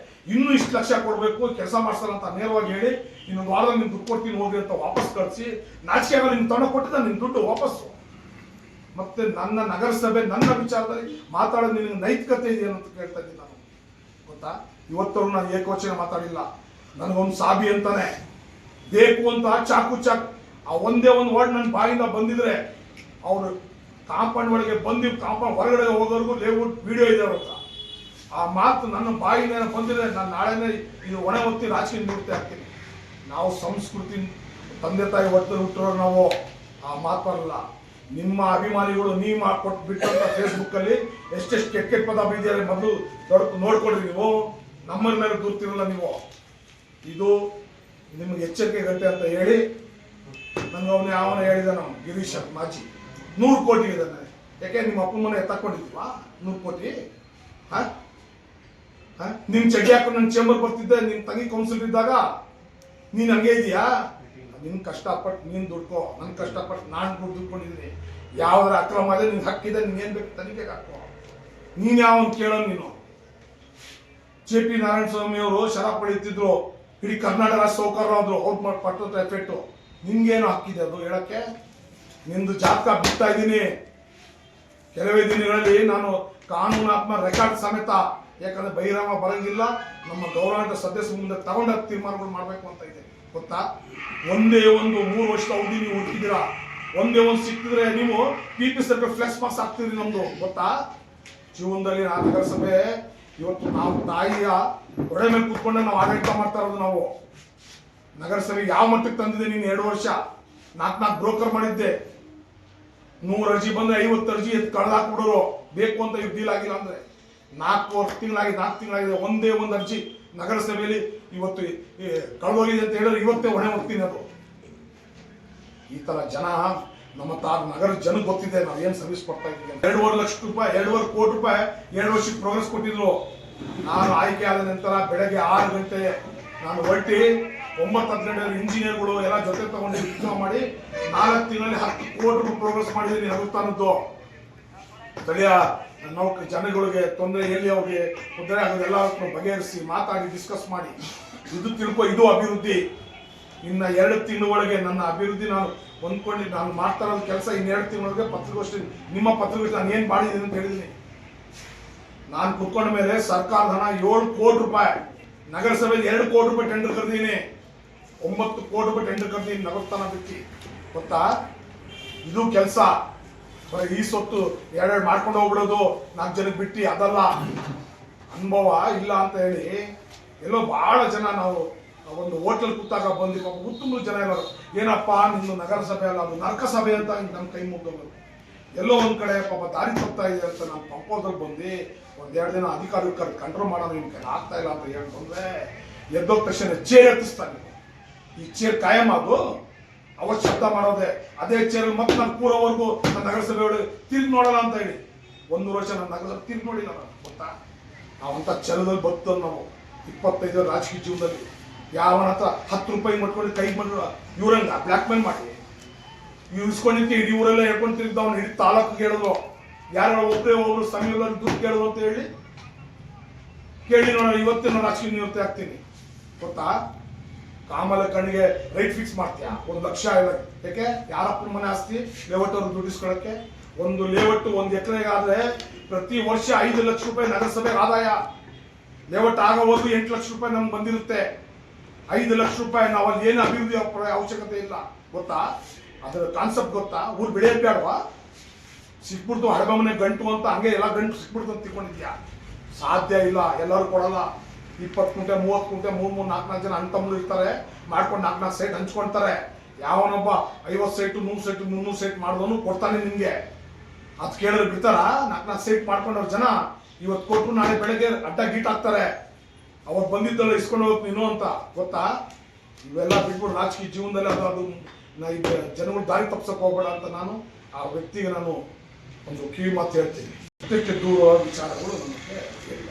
ಇನ್ನೂ ಇಷ್ಟು ಲಕ್ಷ ಕೊಡಬೇಕು ಕೆಲಸ ಮಾಡಿಸಲ್ಲ ಅಂತ ನೇರವಾಗಿ ಹೇಳಿ, ಇನ್ನೊಂದು ವಾರದಲ್ಲಿ ನಿಮ್ಗೆ ದುಡ್ಡು ಕೊಡ್ತೀನಿ ಹೋಗಿ ಅಂತ ವಾಪಸ್ ಕಳಿಸಿ, ನಾಚಿಕೆ ಆಗಲ್ಲ ನಿಮ್ಗೆ ತೊಗೊಂಡು ಕೊಟ್ಟಿದ್ದ ನಿಮ್ ದುಡ್ಡು ವಾಪಸ್ಸು. ಮತ್ತೆ ನನ್ನ ನಗರಸಭೆ ನನ್ನ ವಿಚಾರದಲ್ಲಿ ಮಾತಾಡೋದು ನಿನಗೆ ನೈತಿಕತೆ ಇದೆ ಅಂತ ಕೇಳ್ತಾ ಇದ್ದೀನಿ ನಾನು. ಗೊತ್ತಾ, ಇವತ್ತವರು ನಾನು ಏಕವಚನ ಮಾತಾಡಿಲ್ಲ. ನನಗೊಂದು ಸಾಬಿ ಅಂತಾನೆ ಬೇಕು ಅಂತ ಚಾಕು ಆ ಒಂದೇ ಒಂದು ವರ್ಡ್ ನನ್ನ ಬಾಯಿಂದ ಬಂದಿದ್ರೆ ಅವರು ಕಾಂಪೌಂಡ್ ಒಳಗೆ ಬಂದು ಕಾಂಪೌಂಡ್ ಹೊರಗಡೆ ಹೋಗೋರ್ಗು ಲೇಔಟ್ ವಿಡಿಯೋ ಇದೆ ಅವ್ರ ಹತ್ರ. ಆ ಮಾತು ನನ್ನ ಬಾಯಿಂದ ಬಂದಿದ್ರೆ ನಾನು ನಾಳೆನೇ ಇದು ಹೊಣೆ ಹೊತ್ತಿ ರಾಜಕೀಯ ನಿವೃತ್ತಿ ಆಗ್ತೀನಿ. ನಾವು ಸಂಸ್ಕೃತಿ ತಂದೆ ತಾಯಿ ಹೊತ್ತು ಹುಟ್ಟಿರೋರು ನಾವು. ಆ ಮಾತು ಬರಲ್ಲ. ನಿಮ್ಮ ಅಭಿಮಾನಿಗಳು ನೀವು ಕೊಟ್ಟು ಬಿಟ್ಟಂತ ಫೇಸ್ಬುಕ್ ಅಲ್ಲಿ ಎಷ್ಟೆಷ್ಟು ಕೆಟ್ಟ ಪದ ಬೀದಿಯಲ್ಲಿ ಮೊದಲು ನೋಡ್ಕೊಡ್ರಿ. ನೀವು ನಮ್ಮ ಮೇಲೆ ದೂರ್ತಿರಲ್ಲ ನೀವು. ಇದು ನಿಮ್ಗೆ ಎಚ್ಚರಿಕೆ ಗಂಟೆ ಅಂತ ಹೇಳಿ ನಂಗೆ ಅವನ ಹೇಳಿದ ನಾವು ಗಿರೀಶ್ ಮಾಜಿ 100 ಕೋಟಿ ಇದ್ದಾನೆ. ಯಾಕೆ ನಿಮ್ಮ ಅಪ್ಪನ ಮನೆ ತಕ್ಕೊಂಡಿದ್ವಾ 100 ಕೋಟಿ? ನಿಮ್ ಚಡ್ಡಿ ಹಾಕೊಂಡು ನನ್ನ ಚೇಂಬರ್ ಬರ್ತಿದ್ದೆ, ನಿಮ್ ತಂಗಿ ಕೌನ್ಸಿಲ್ ಇದ್ದಾಗ ನೀನ್ ಹಂಗೆ ಇದೆಯಾ? ನಿನ್ ಕಷ್ಟಪಟ್ಟು ನೀನ್ ದುಡ್ಕೋ, ನನ್ ಕಷ್ಟಪಟ್ಟು ನಾನು ದುಡ್ಕೊಂಡಿದ್ದೀನಿ. ಯಾವ್ದಾರ ಅಕ್ರಮ ಇದೆ ನಿನ್ ಹಕ್ಕಿದೆ, ನೀನ್ ಏನ್ ಬೇಕು ತನಿಖೆಗೆ ಹಾಕೋ. ನೀನ್ ಯಾವನ್ ಕೇಳೋ ನೀನು? JP ನಾರಾಯಣ ಸ್ವಾಮಿ ಅವರು ಶರಾಬ್ ಪಡೀತಿದ್ರು, ಇಡೀ ಕರ್ನಾಟಕ ರಾಜ್ಯ ಸೌಕರ್ಯರಾದ್ರು, ಅವ್ರು ಪಟ್ಟದ ಎಫೆಕ್ಟು. ನಿನ್ಗೇನು ಹಕ್ಕಿದೆ ಅದು ಹೇಳಕ್ಕೆ? ನಿಂದು ಜಾತಕ ಬಿಡ್ತಾ ಇದ್ದೀನಿ. ಕೆಲವೇ ದಿನಗಳಲ್ಲಿ ನಾನು ಕಾನೂನಾತ್ಮಕ ರೆಕಾರ್ಡ್ ಸಮೇತ, ಯಾಕಂದ್ರೆ ಬಹಿರಂಗ ಬರಂಗಿಲ್ಲ, ನಮ್ಮ ಗೌರವಾಂತ ಸದಸ್ಯ ಮುಂದೆ ತಗೊಂಡ ತೀರ್ಮಾನಗಳು ಮಾಡ್ಬೇಕು ಅಂತ ಇದೆ. ಗೊತ್ತಾ, ಒಂದೇ ಒಂದು 3 ವರ್ಷದ ಅವಧಿ ನೀವು ಹುಡುಕಿದ್ದೀರಾ. ಒಂದೇ ಒಂದು ಸಿಕ್ಕಿದ್ರೆ ನೀವು PP ಸರ್ಕಲ್ ಫ್ಲೆಕ್ಸ್ ಮಾರ್ಕ್ಸ್ ಹಾಕ್ತಿದ್ರಿ ನಮ್ದು. ಗೊತ್ತಾ, ಜೀವನದಲ್ಲಿ ಆ ನಗರಸಭೆ ಇವತ್ತು ನಾವು ತಾಯಿಯ ಒಡೆ ಮೇಲೆ ಕೂತ್ಕೊಂಡೆ ನಾವು ಆಡಳಿತ ಮಾಡ್ತಾ ಇರೋದು. ನಾವು ನಗರಸಭೆ ಯಾವ ಮಟ್ಟಕ್ಕೆ ತಂದಿದೆ ನೀನು? 2 ವರ್ಷ 4 ಬ್ರೋಕರ್ ಮಾಡಿದ್ದೆ. 100 ಅರ್ಜಿ ಬಂದ್ರೆ 50 ಅರ್ಜಿ ಎತ್ತು ಕಳೆದಾಕ್ಬಿಡೋರು ಬೇಕು ಅಂತ ಇವ್ ಡೀಲ್ ಆಗಿಲ್ಲ ಅಂದ್ರೆ. 4 ತಿಂಗಳಾಗಿದೆ ಒಂದೇ ಒಂದು ಅರ್ಜಿ ನಗರಸಭೆಯಲ್ಲಿ ಇವತ್ತು ಕಳೆದೋಗಿದೆ ಅಂತ ಹೇಳಿದ್ರೆ ಇವತ್ತೇ ಹೊಣೆ ಹೋಗ್ತೀನಿ. ಅದು ಈ ತರ ಜನ ನಮ್ಮ ನಗರ ಜನಕ್ಕೆ ಗೊತ್ತಿದೆ ನಾವು ಏನ್ ಸರ್ವಿಸ್ ಕೊಡ್ತಾ ಇದ್ದೀವಿ. 2.5 ಲಕ್ಷ ರೂಪಾಯಿ 2.5 ಕೋಟಿ ರೂಪಾಯಿ 2 ವರ್ಷಕ್ಕೆ ಪ್ರೋಗ್ರೆಸ್ ಕೊಟ್ಟಿದ್ರು. ನಾನು ಆಯ್ಕೆ ಆದ ನಂತರ ಬೆಳಗ್ಗೆ 6 ಗಂಟೆ ನಾನು ಹೊರಟಿ 9-12 ಇಂಜಿನಿಯರ್ಗಳು ಎಲ್ಲ ಜೊತೆ ತಗೊಂಡು ಉದ್ಯೋಗ ಮಾಡಿ 4 ತಿಂಗಳಲ್ಲಿ 10 ಕೋಟಿ ರೂಪಾಯಿ ಪ್ರೋಗ್ರೆಸ್ ಮಾಡಿದ್ದೀನಿ. ಅನುಷ್ಠಾನದ್ದು ಸ್ಥಳೀಯ ಜನಗಳಿಗೆ ತೊಂದರೆ ಎಲ್ಲಿ ಅವ್ರಿಗೆ ತೊಂದರೆ ಆಗೋದೆಲ್ಲ ಬಗೆಹರಿಸಿ ಮಾತಾಡಿ ಡಿಸ್ಕಸ್ ಮಾಡಿ ಇದು ತಿಳ್ಕೊ. ಇದು ಅಭಿವೃದ್ಧಿ. ಇನ್ನು 2 ತಿಂಗಳ ಒಳಗೆ ನನ್ನ ಅಭಿವೃದ್ಧಿ ನಾನು ಹೊಂದ್ಕೊಂಡು ನಾನು ಮಾಡ್ತಾ ಇರೋದು ಕೆಲಸ. ಇನ್ನು 2 ತಿಂಗಳೊಳಗೆ ಪತ್ರಿಕೋಷ್ಠಿ, ನಿಮ್ಮ ಪತ್ರಿಕೋಷ್ಠಿ ನಾನು ಏನ್ ಮಾಡಿದ್ದೀನಿ ಅಂತ ಹೇಳಿದ್ದೀನಿ. ನಾನು ಕುತ್ಕೊಂಡ ಮೇಲೆ ಸರ್ಕಾರದ ಹಣ 7 ಕೋಟಿ ರೂಪಾಯಿ, ನಗರಸಭೆಯಲ್ಲಿ 2 ಕೋಟಿ ರೂಪಾಯಿ ಟೆಂಡರ್ ಕರೆದೀನಿ, 9 ಕೋಟಿ ರೂಪಾಯಿ ಟೆಂಡರ್ ಕರೆದೀನಿ ನಗರಸ್ಥಾನ ಬಿಟ್ಟು. ಗೊತ್ತಾ, ಇದು ಕೆಲಸ. ಈ ಸೊತ್ತು 2 ಮಾಡ್ಕೊಂಡು ಹೋಗ್ಬಿಡೋದು 4 ಜನಕ್ಕೆ ಬಿಟ್ಟು ಅದಲ್ಲ. ಅನುಭವ ಇಲ್ಲ ಅಂತ ಹೇಳಿ ಎಲ್ಲೋ ಬಹಳ ಜನ ನಾವು ಒಂದು ಹೋಟೆಲ್ ಕೂತಾಗ ಬಂದು ಪಾಪ ಉತ್ತಮ ಜನ ಎಲ್ಲರು ಏನಪ್ಪ ನಿಮ್ದು ನಗರಸಭೆ ಅಲ್ಲ ಅದು ನರಕ ಸಭೆ ಅಂತ ನಮ್ಮ ಕೈ ಮುಗ್ದವರು. ಎಲ್ಲೋ ಒಂದ್ ಕಡೆ ಪಾಪ ದಾರಿ ತಪ್ತಾ ಇದೆ ಅಂತ ನಾವು ಪಂಪೋದಲ್ಲಿ ಬಂದು 1-2 ದಿನ ಅಧಿಕಾರಿಗಳು ಕಂಟ್ರೋಲ್ ಮಾಡೋದು ನಿಮ್ ಕೈ ಆಗ್ತಾ ಇಲ್ಲ ಅಂತ ಹೇಳಿ ಬಂದ್ರೆ ಎದ್ದೋಗ ತಕ್ಷಣ ಚೇರ್ ಎತ್ತಿಸ್ತಾನೆ. ಈ ಚೇರ್ ಕಾಯಂ ಅದು ಅವತ್ತು ಶಬ್ದ ಮಾಡೋದೆ ಅದೇ ಚೇರ್. ಮತ್ತೆ ನಾನು ಪೂರವರೆಗೂ ನನ್ನ ನಗರಸಭೆ ಒಳಗೆ ತಿರ್ಗಿ ನೋಡಲ್ಲ ಅಂತ ಹೇಳಿ 1 ವರ್ಷ ನನ್ನ ನಗರಸಭೆ ತಿರ್ಗಿ ನೋಡಿಲ್ಲ ನಾನು. ಗೊತ್ತಾ, ನಾವಂತ ಛಲದಲ್ಲಿ ಬರ್ತದ ನಾವು 25 ರಾಜಕೀಯ ಜೀವನದಲ್ಲಿ. ಯಾವನ ಹತ್ರ 10 ರೂಪಾಯಿ ಮಾಡ್ಕೊಂಡು ಕೈ ಬಂದ್ರು ಇವ್ರಂಗ ಬ್ಲಾಕ್ ಮೇಲ್ ಮಾಡಿ ಇವ್ ಇಸ್ಕೊಂಡಿದ್ಕೆ ಇಡೀ ಊರೆಲ್ಲ ಹೇಳ್ಕೊಂಡು ತಿರುಗ್ದ. ಅವ್ನು ಇಡೀ ತಾಲೂಕಿಗೆ ಹೇಳಿದ್ರು, ಯಾರು ಒಬ್ಬರು ಸಮೀಪ ದುಡ್ಡು ಕೇಳೋದು ಅಂತ ಹೇಳಿ ಕೇಳಿ ನೋಡ. ಇವತ್ತೇ ನಾನು ರಾಜಕೀಯ ನಿವೃತ್ತಿ ಆಗ್ತೀನಿ. ಗೊತ್ತಾ, ಕಾಮಲ ಕಣ್ಣಿಗೆ ರೈಟ್ ಫಿಕ್ಸ್ ಮಾಡ್ತೀಯ 1 ಲಕ್ಷ ಇಲ್ಲ. ಯಾಕೆ? ಯಾರಪ್ಪನ ಮನೆ ಆಸ್ತಿ ಲೇಔಟ್ ಅವ್ರು ದುಡ್ಡಿಸ್ಕೊಳಕ್ಕೆ. ಒಂದು ಲೇಔಟ್ 1 ಎಕರೆಗೆ ಆದ್ರೆ ಪ್ರತಿ ವರ್ಷ 5 ಲಕ್ಷ ರೂಪಾಯಿ ನಗರಸಭೆಗೆ ಆದಾಯ. ಲೇಔಟ್ ಆಗೋವರೆಗೂ 8 ಲಕ್ಷ ರೂಪಾಯಿ ನಮ್ಗೆ ಬಂದಿರುತ್ತೆ. 5 ಲಕ್ಷ ರೂಪಾಯಿ ನಾವು ಅಲ್ಲಿ ಏನು ಅಭಿವೃದ್ಧಿ ಅವಶ್ಯಕತೆ ಇಲ್ಲ. ಗೊತ್ತಾ, ಅದರ ಕಾನ್ಸೆಪ್ಟ್ ಗೊತ್ತಾ? ಊರು ಬೆಳೆಯೋದು ಬೇಡವಾ? ಸಿಕ್ಬಿಡ್ತು ಹಡಗಮನೆ ಗಂಟು ಅಂತ ಹಂಗೆ ಎಲ್ಲ ಗಂಟು ಸಿಕ್ಬಿಡ್ತು ಅಂತ ತಿಳ್ಕೊಂಡಿದ್ಯಾ? ಸಾಧ್ಯ ಇಲ್ಲ, ಎಲ್ಲರೂ ಕೊಡಲ್ಲ. 20 ಕುಂಟೆ 30 ಕುಂಟೆ 3 4 ಜನ ಅಣ್ಣ ತಮ್ಮರು ಇರ್ತಾರೆ, ಮಾಡ್ಕೊಂಡು 4 ಸೈಟ್ ಹಂಚ್ಕೊಳ್ತಾರೆ. ಯಾವನೊಬ್ಬ 50 ಸೈಟು 100 ಸೈಟು 300 ಸೈಟ್ ಮಾಡಿದವನು ಕೊಡ್ತಾನೆ ನಿನ್ಗೆ. ಅದು ಕೇಳಿದ್ರೆ ಬಿಡ್ತಾರ? 4 ಸೈಟ್ ಮಾಡ್ಕೊಂಡವ್ರ ಜನ ಇವತ್ತು ಕೊಟ್ಟು ನಾಳೆ ಬೆಳಗ್ಗೆ ಅಡ್ಡ ಗೀಟ್ ಹಾಕ್ತಾರೆ. ಅವತ್ತು ಬಂದಿದ್ದಲ್ಲ ಇಸ್ಕೊಂಡು ಹೋಗ್ತು ನೀನು ಅಂತ, ಗೊತ್ತಾ? ಇವೆಲ್ಲ ಬಿಟ್ಬಿಟ್ಟು ರಾಜಕೀಯ ಜೀವನದಲ್ಲಿ ಅದು ಜನಗಳು ದಾರಿ ತಪ್ಸಕ್ಕೆ ಹೋಗ್ಬೇಡ ಅಂತ ನಾನು ಆ ವ್ಯಕ್ತಿಗೆ ನಾನು ಒಂದು ಕಿವಿ ಮಾತು ಹೇಳ್ತೀನಿ. ಸತ್ಯಕ್ಕೆ ದೂರವಾದ ವಿಚಾರಗಳು ನಮಗೆ ಇಲ್ಲ.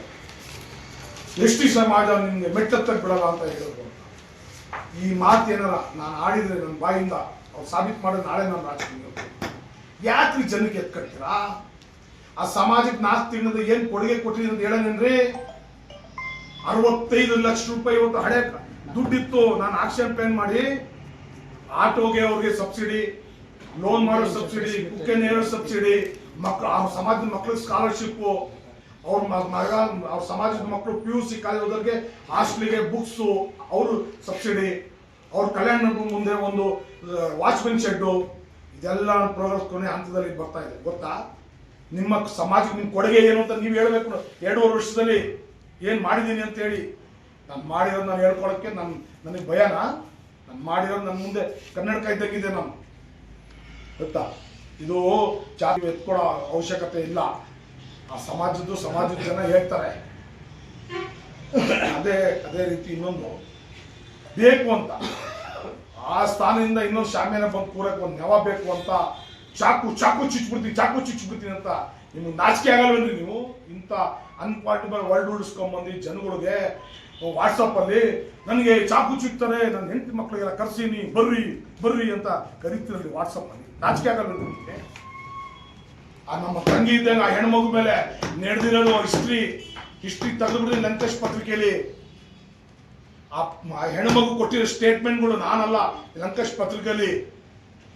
ಎಷ್ಟು ಸಮಾಜ ನಿಮ್ಗೆ ಮೆಟ್ಟತ್ತಕ್ಕೆ ಬಿಡಲ್ಲ ಅಂತ ಹೇಳಿದ್ರು. ಈ ಮಾತು ಏನಾರ ನಾನು ಆಡಿದ್ರೆ ನನ್ನ ಬಾಯಿಂದ ಅವ್ರು ಸಾಬೀತು ಮಾಡಿದ್ರೆ ನಾಳೆ ನಾನು ರಾಜಕೀಯ ಯಾಕ್ರಿ ಜನಕ್ಕೆ ಎತ್ಕಟ್ತೀರಾ? ಆ ಸಮಾಜಕ್ಕೆ 4 ತಿಂಗಳದ ಏನ್ ಕೊಡುಗೆ ಕೊಟ್ಟಿರಿ ಅಂತ ಹೇಳನೇನ್ರಿ? 65 ಲಕ್ಷ ರೂಪಾಯಿ ಇವತ್ತು ಹಳೆ ದುಡ್ಡಿತ್ತು. ನಾನು ಆಕ್ಷನ್ ಪ್ಲಾನ್ ಮಾಡಿ ಆಟೋಗೆ ಅವ್ರಿಗೆ ಸಬ್ಸಿಡಿ, ಲೋನ್ ಮಾಡೋ ಸಬ್ಸಿಡಿ, ಕುಕ್ಕೆ ನೇರೋ ಸಬ್ಸಿಡಿ, ಮಕ್ಕಳು ಅವ್ರ ಸಮಾಜದ ಮಕ್ಕಳಿಗೆ ಸ್ಕಾಲರ್ಶಿಪ್, ಅವ್ರ ಸಮಾಜದ ಮಕ್ಕಳು PUC ಕಾಲೇಜ್ ಹೋದವ್ರಿಗೆ ಹಾಸ್ಟೆಲ್ಗೆ ಬುಕ್ಸು, ಅವರು ಸಬ್ಸಿಡಿ, ಅವ್ರ ಕಲ್ಯಾಣ ಮುಂದೆ ಒಂದು ವಾಚ್ಮೆನ್ ಶೆಡ್ಡು, ಇದೆಲ್ಲ ಪ್ರೋಗ್ರೆಸ್ ಕೊನೆ ಹಂತದಲ್ಲಿ ಬರ್ತಾ ಇದೆ. ಗೊತ್ತಾ? ನಿಮ್ಮ ಸಮಾಜಕ್ಕೆ ನಿಮ್ಮ ಕೊಡುಗೆ ಏನು ಅಂತ ನೀವು ಹೇಳ್ಬೇಕು. 2.5 ವರ್ಷದಲ್ಲಿ ಏನ್ ಮಾಡಿದೀನಿ ಅಂತ ಹೇಳಿ. ನಾನು ಮಾಡಿರೋದು ನಾನು ಹೇಳ್ಕೊಳಕ್ಕೆ ನನಗೆ ಭಯನಾ? ನಾನು ಮಾಡಿರೋದು ನನ್ನ ಮುಂದೆ ಕನ್ನಡಕ ಇದ್ದಂಗಿದೆ. ನಾನು ಗೊತ್ತಾ, ಇದು ಜಾತಿ ಎತ್ಕೊಳ್ಳೋ ಅವಶ್ಯಕತೆ ಇಲ್ಲ. ಆ ಸಮಾಜದ ಜನ ಹೇಳ್ತಾರೆ. ಅದೇ ರೀತಿ ಇನ್ನೊಂದು ಬೇಕು ಅಂತ ಆ ಸ್ಥಾನದಿಂದ ಇನ್ನೊಂದು ಶಾಮಿಯಾನ ಬಂದು ಕೂರಕ್ಕೆ ಒಂದು ನೆವ ಬೇಕು ಅಂತ ಚಾಕು ಚುಚ್ಬಿಡ್ತೀನಿ ಅಂತ ನಿಮ್ಗೆ ನಾಚಿಕೆ ಆಗಲ್ವೇನ್ರಿ? ನೀವು ಇಂಥ ಅನ್ಪಾರ್ಟಬಲ್ ವರ್ಡ್ ಉಳಿಸ್ಕೊಂಬಂದು ಜನಗಳಿಗೆ ವಾಟ್ಸಪ್ ಅಲ್ಲಿ ನನಗೆ ಚಾಕು ಚುಚ್ತಾರೆ, ನನ್ನ ಹೆಂಡತಿ ಮಕ್ಕಳಿಗೆಲ್ಲ ಕರ್ಸೀನಿ, ಬರ್ರಿ ಅಂತ ಕರಿತೀರಲ್ಲಿ ವಾಟ್ಸಪ್ ಅಲ್ಲಿ. ನಾಚಿಕೆ ಆಗಲ್ವೇನ್ರಿ ನಿಮಗೆ? ಆ ನಮ್ಮ ತಂಗಿ ಇದ್ದಂಗೆ ಆ ಹೆಣ್ಮಗು ಮೇಲೆ ನಡೆದಿರೋದು ಹಿಸ್ಟ್ರಿ ತೆಗೆದುಬಿಡಿ ಲಂಕೇಶ್ ಪತ್ರಿಕೆಯಲ್ಲಿ. ಆ ಹೆಣ್ಮಗು ಕೊಟ್ಟಿರೋ ಸ್ಟೇಟ್ಮೆಂಟ್ಗಳು ನಾನಲ್ಲ, ಲಂಕೇಶ್ ಪತ್ರಿಕೆಯಲ್ಲಿ.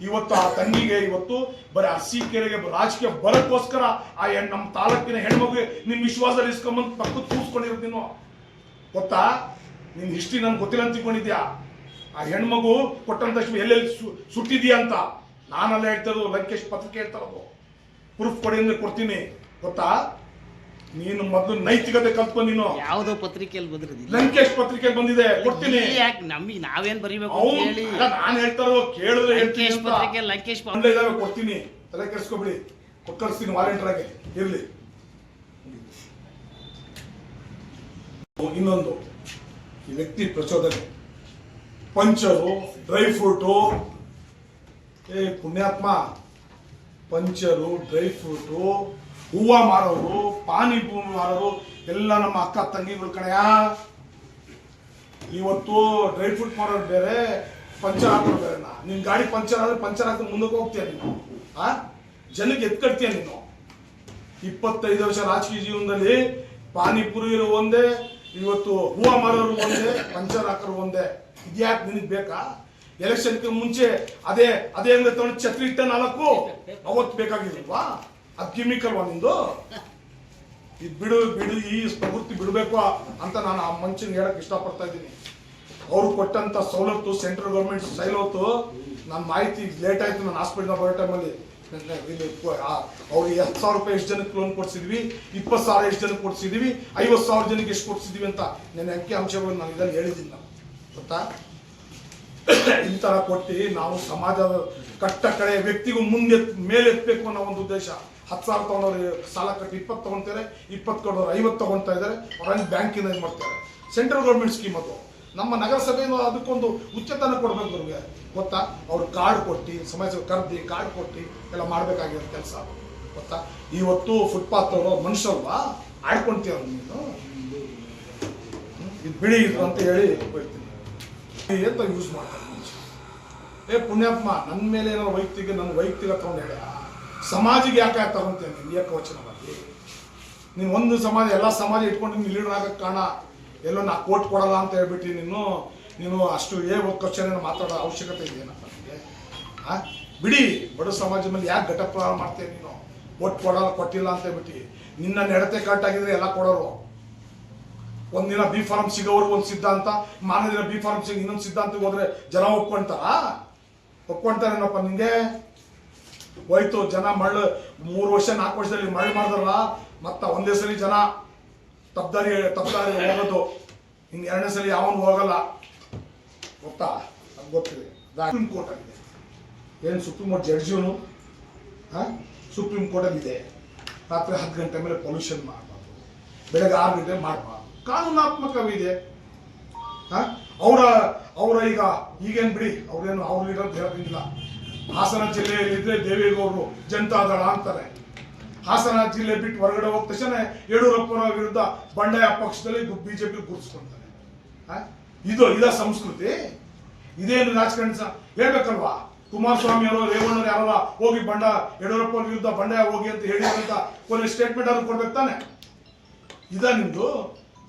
ಇವತ್ತು ಆ ತಂಗಿಗೆ ಇವತ್ತು ಬರೀ ಅರಸೀಕೆರೆಗೆ ರಾಜಕೀಯ ಬರಕ್ಕೋಸ್ಕರ ಆ ನಮ್ಮ ತಾಲೂಕಿನ ಹೆಣ್ಮಗುಗೆ ನಿಮ್ ವಿಶ್ವಾಸದಲ್ಲಿ ಇಸ್ಕೊಂಬಂದು ಪಕ್ಕದ ಕೂರಿಸ್ಕೊಂಡಿರೋದು ನೀನು. ಗೊತ್ತಾ? ನಿನ್ ಹಿಸ್ಟ್ರಿ ನನ್ಗೆ ಗೊತ್ತಿಲ್ಲ ಅಂತ ತಿಳ್ಕೊಂಡಿದ್ಯಾ? ಆ ಹೆಣ್ಮಗು ಕೊಟ್ಟಂತ ಎಲ್ಲೆಲ್ಲಿ ಸುಟ್ಟಿದ್ಯಾ ಅಂತ ನಾನಲ್ಲ ಹೇಳ್ತಾರೋದು, ಲಂಕೇಶ್ ಪತ್ರಿಕೆ ಹೇಳ್ತಾರೋದು. ಪ್ರೂಫ್ ಕೊಡಿ ಅಂದ್ರೆ ಕೊಡ್ತೀನಿ. ಗೊತ್ತಾ? ನೀನು ಮೊದಲು ನೈತಿಕತೆ ಕಲ್ತ್ಕೊ. ನೀನು ಯಾವ್ದೋ ಪತ್ರಿಕೆಯಲ್ಲಿ ಬಂದಿರೋದಿಲ್ಲ, ಲಂಕೇಶ್ ಪತ್ರಿಕೆಯಲ್ಲಿ ಬಂದಿದೆ, ಕೊಡ್ತೀನಿ. ಯಾಕೆ ನಮಗೆ ನಾವೇನ್ ಬರೀಬೇಕು ಹೇಳಿ? ನಾನು ಹೇಳ್ತಾರೋ ಕೇಳಿದ್ರೆ ಲಂಕೇಶ್ ಪತ್ರಿಕೆ ಲಂಕೇಶ್ ಇದಾವೆ, ಕೊಡ್ತೀನಿ. ತಲೆ ಕೆಡಿಸ್ಕೊಬಿಡಿ, ಕೊಟ್ಟು ಕಳಿಸ್ತೀನಿ ವಾಲಂಟಿಯರ್ ಆಗಿ ಇರ್ಲಿ. ಇನ್ನೊಂದು ಈ ವ್ಯಕ್ತಿ ಪ್ರಚೋದನೆ, ಪಂಚರು, ಡ್ರೈ ಫ್ರೂಟು, ಪುಣ್ಯಾತ್ಮ, ಪಂಚರು, ಡ್ರೈ ಫ್ರೂಟು, ಹೂವ ಮಾರೋರು, ಪಾನಿಪೂರಿ ಮಾರೋರು ಎಲ್ಲ ನಮ್ಮ ಅಕ್ಕ ತಂಗಿಗಳು ಕಣೆಯ. ಇವತ್ತು ಡ್ರೈ ಫ್ರೂಟ್ ಮಾರೋರು ಬೇರೆ, ಪಂಚರ್ ಹಾಕೋರು ಬೇರೆ. ನಿನ್ ಗಾಡಿ ಪಂಚರ್ ಆದ್ರೆ ಪಂಚರ್ ಹಾಕಿ ಮುಂದಕ್ಕೆ ಹೋಗ್ತೀಯ ನೀನು. ಜನಕ್ಕೆ ಎತ್ಕಡ್ತೀಯ ನೀನು. 25 ವರ್ಷ ರಾಜಕೀಯ ಜೀವನದಲ್ಲಿ ಪಾನಿಪುರಿ ಇರೋ ಒಂದೇ, ಇವತ್ತು ಹೂವ ಮಾರೋರು ಒಂದೇ, ಪಂಚರ್ ಹಾಕೋರು ಒಂದೇ. ಇದ್ಯಾಕೆ ನಿನಗೆ ಬೇಕಾ? ಎಲೆಕ್ಷನ್ಗೆ ಮುಂಚೆ ಅದೇ ಹಂಗೆ ತಗೊಂಡು ಛತ್ರಿ ಇಟ್ಟ 4 ಅವತ್ತು ಬೇಕಾಗಿಲ್ವಾ? ಅದು ಕಿಮಿಕಲ್ವಾ ನಿಂದು? ಇದು ಬಿಡು ಈ ಪ್ರವೃತ್ತಿ ಬಿಡಬೇಕು ಅಂತ ನಾನು ಆ ಮನುಷ್ಯನಿಗೆ ಹೇಳಕ್ ಇಷ್ಟಪಡ್ತಾ ಇದ್ದೀನಿ. ಅವ್ರು ಕೊಟ್ಟಂತ ಸವಲತ್ತು ಸೆಂಟ್ರಲ್ ಗೌರ್ಮೆಂಟ್ ಸೈಲತ್ತು ನನ್ನ ಮಾಹಿತಿ ಲೇಟ್ ಆಯ್ತು. ನಾನು ಹಾಸ್ಪಿಟಲ್ ಬರೋ ಟೈಮಲ್ಲಿ ಅವ್ರಿಗೆ 10,000 ರೂಪಾಯಿ ಎಷ್ಟು ಜನಕ್ಕೆ ಲೋನ್ ಕೊಡ್ಸಿದ್ವಿ, 20,000 ಎಷ್ಟು ಜನಕ್ಕೆ ಕೊಡ್ಸಿದೀವಿ, 50,000 ಜನಕ್ಕೆ ಎಷ್ಟು ಕೊಡ್ಸಿದೀವಿ ಅಂತ ನನ್ನ ಅಂಕಿ ಅಂಶಗಳು ನಾನು ಇದನ್ನು ಹೇಳಿದ್ದೀನಿ. ನಾನು ಗೊತ್ತಾ? ಈ ತರ ಕೊಟ್ಟು ನಾವು ಸಮಾಜದ ಕಟ್ಟ ಕಡೆ ವ್ಯಕ್ತಿಗೂ ಮುಂದೆ ಮೇಲೆತ್ತಬೇಕು ಅನ್ನೋ ಒಂದು ಉದ್ದೇಶ. 10,000 ತಗೊಂಡವ್ರು ಸಾಲ ಕಟ್ಟಿ 20 ತಗೊಂತಾರೆ, 20 ಕೊಡೋರು 50 ತಗೊಳ್ತಾ ಇದ್ದಾರೆ. ಅವ್ರಂಗೆ ಬ್ಯಾಂಕಿಂದ ಇದು ಮಾಡ್ತಾರೆ. ಸೆಂಟ್ರಲ್ ಗೌರ್ಮೆಂಟ್ ಸ್ಕೀಮ್ ಅದು. ನಮ್ಮ ನಗರಸಭೆಯನ್ನು ಅದಕ್ಕೊಂದು ಉಚ್ಚತನ ಕೊಡ್ಬೇಕು ಅವ್ರಿಗೆ. ಗೊತ್ತಾ? ಅವ್ರು ಕಾರ್ಡ್ ಕೊಟ್ಟು ಸಮಾಜ ಕರೆದಿ ಕಾರ್ಡ್ ಕೊಟ್ಟು ಎಲ್ಲ ಮಾಡ್ಬೇಕಾಗಿರೋ ಕೆಲಸ. ಗೊತ್ತಾ? ಇವತ್ತು ಫುಟ್ಪಾತ್ ಅವರು ಮನುಷ್ಯಲ್ವಾ? ಆಡ್ಕೊಂತೀಯ ನೀನು? ಇದು ಬಿಡಿ ಇದು ಅಂತ ಹೇಳಿ ಹೇಳ್ತೀನಿ ಅಂತ ಯೂಸ್ ಮಾಡ್ತಾರೆ ಮನುಷ್ಯ. ಪುಣ್ಯಾತ್ಮ, ನನ್ನ ಮೇಲೆ ಏನೋ ನನ್ನ ವೈಯಕ್ತಿಕ ತಗೊಂಡು ಹೇಳ ಸಮಾಜಿಗೆ ಯಾಕೆ ತಗೊಂತೇನೆ ನೀನು ಏಕವಚನವಾಗಿ? ನೀನು ಒಂದು ಸಮಾಜ ಎಲ್ಲ ಸಮಾಜ ಇಟ್ಕೊಂಡು ನೀನು ಲೀಡರ್ ಆಗಕ್ಕೆ ಕಾರಣ ಎಲ್ಲೋ ನಾ ಕೋಟ್ ಕೊಡಲ್ಲ ಅಂತ ಹೇಳ್ಬಿಟ್ಟು ನೀನು ಅಷ್ಟು ಕ್ವಶನ್ ಮಾತಾಡೋ ಅವಶ್ಯಕತೆ ಇದೆಯೇನಪ್ಪ ನಿಮಗೆ? ಬಿಡಿ, ಬಡ ಸಮಾಜದ ಮೇಲೆ ಯಾಕೆ ಘಟಪ್ರಹಾರ ಮಾಡ್ತೇನೆ ನೀನು? ಓಟ್ ಕೊಟ್ಟಿಲ್ಲ ಅಂತ ಹೇಳ್ಬಿಟ್ಟು ನಿನ್ನ ನಡತೆ ಕರೆಕ್ಟಾಗಿದ್ರೆ ಎಲ್ಲ ಕೊಡೋರು. ಒಂದಿನ ಬಿ ಫಾರ್ಮ್ ಸಿಗೋವ್ರಿಗೆ ಒಂದು ಸಿದ್ಧಾಂತ, ಮಾರನೇ ದಿನ ಬಿ ಫಾರ್ಮ್ ಸಿಗ ಇನ್ನೊಂದು ಸಿದ್ಧಾಂತಕ್ಕೆ ಹೋದ್ರೆ ಜನ ಒಪ್ಕೊಂತಾರೇನಪ್ಪ ನಿಂಗೆ? ಹೋಯ್ತು ಜನ ಮಳ್ಳು 3 ವರ್ಷ 4 ವರ್ಷದಲ್ಲಿ ಮಳ್ಳು ಮಾಡಿದ್ರಲ್ಲ, ಮತ್ತ ಒಂದೇ ಸಲ ಜನ ತಪ್ಪದಾರಿ ಹೋಗೋದು, ಇನ್ನು 2ನೇ ಸಲ ಯಾವನು ಹೋಗಲ್ಲ ಗೊತ್ತಾ? ಅದು ಗೊತ್ತಿದೆ. ಸುಪ್ರೀಂ ಕೋರ್ಟ್ ಆಗಿದೆ, ಏನು ಸುಪ್ರೀಂ ಕೋರ್ಟ್ ಜಡ್ಜಿನು ಸುಪ್ರೀಂ ಕೋರ್ಟಲ್ಲಿ ಇದೆ, ರಾತ್ರಿ 10 ಗಂಟೆ ಮೇಲೆ ಪೊಲ್ಯೂಷನ್ ಮಾಡಬಾರ್ದು, ಬೆಳಗ್ಗೆ 6 ಗಂಟೆ ಮಾಡಬಾರ್ದು, ಕಾನೂನಾತ್ಮಕವಿದೆ. ಅವರ ಈಗೇನು ಬಿಡಿ, ಅವ್ರೇನು ಅವ್ರಿರೋದು ಹೇಳೋದಿಲ್ಲ. ಹಾಸನ ಜಿಲ್ಲೆಯಲ್ಲಿದ್ದರೆ ದೇವೇಗೌಡರು ಜನತಾದಳ ಅಂತಾರೆ, ಹಾಸನ ಜಿಲ್ಲೆ ಬಿಟ್ಟು ಹೊರಗಡೆ ಹೋದ ತಕ್ಷಣ ಯಡಿಯೂರಪ್ಪರ ವಿರುದ್ಧ ಬಂಡಾಯ ಪಕ್ಷದಲ್ಲಿ ಬಿಜೆಪಿ ಗುರುತಿಸ್ಕೊಳ್ತಾರೆ. ಇದ ಸಂಸ್ಕೃತಿ? ಇದೇನು ರಾಜಕಾರಣ ಹೇಳ್ಬೇಕಲ್ವಾ? ಕುಮಾರಸ್ವಾಮಿ ಅವರು ರೇವಣ್ಣರು ಯಾರ ಹೋಗಿ ಯಡಿಯೂರಪ್ಪ ವಿರುದ್ಧ ಬಂಡಾಯ ಹೋಗಿ ಅಂತ ಹೇಳಿ ಅಂತ ಕೊನೆ ಸ್ಟೇಟ್ಮೆಂಟ್ ಆದ್ರೂ ಕೊಡ್ಬೇಕು ತಾನೆ? ನಿಮ್ದು?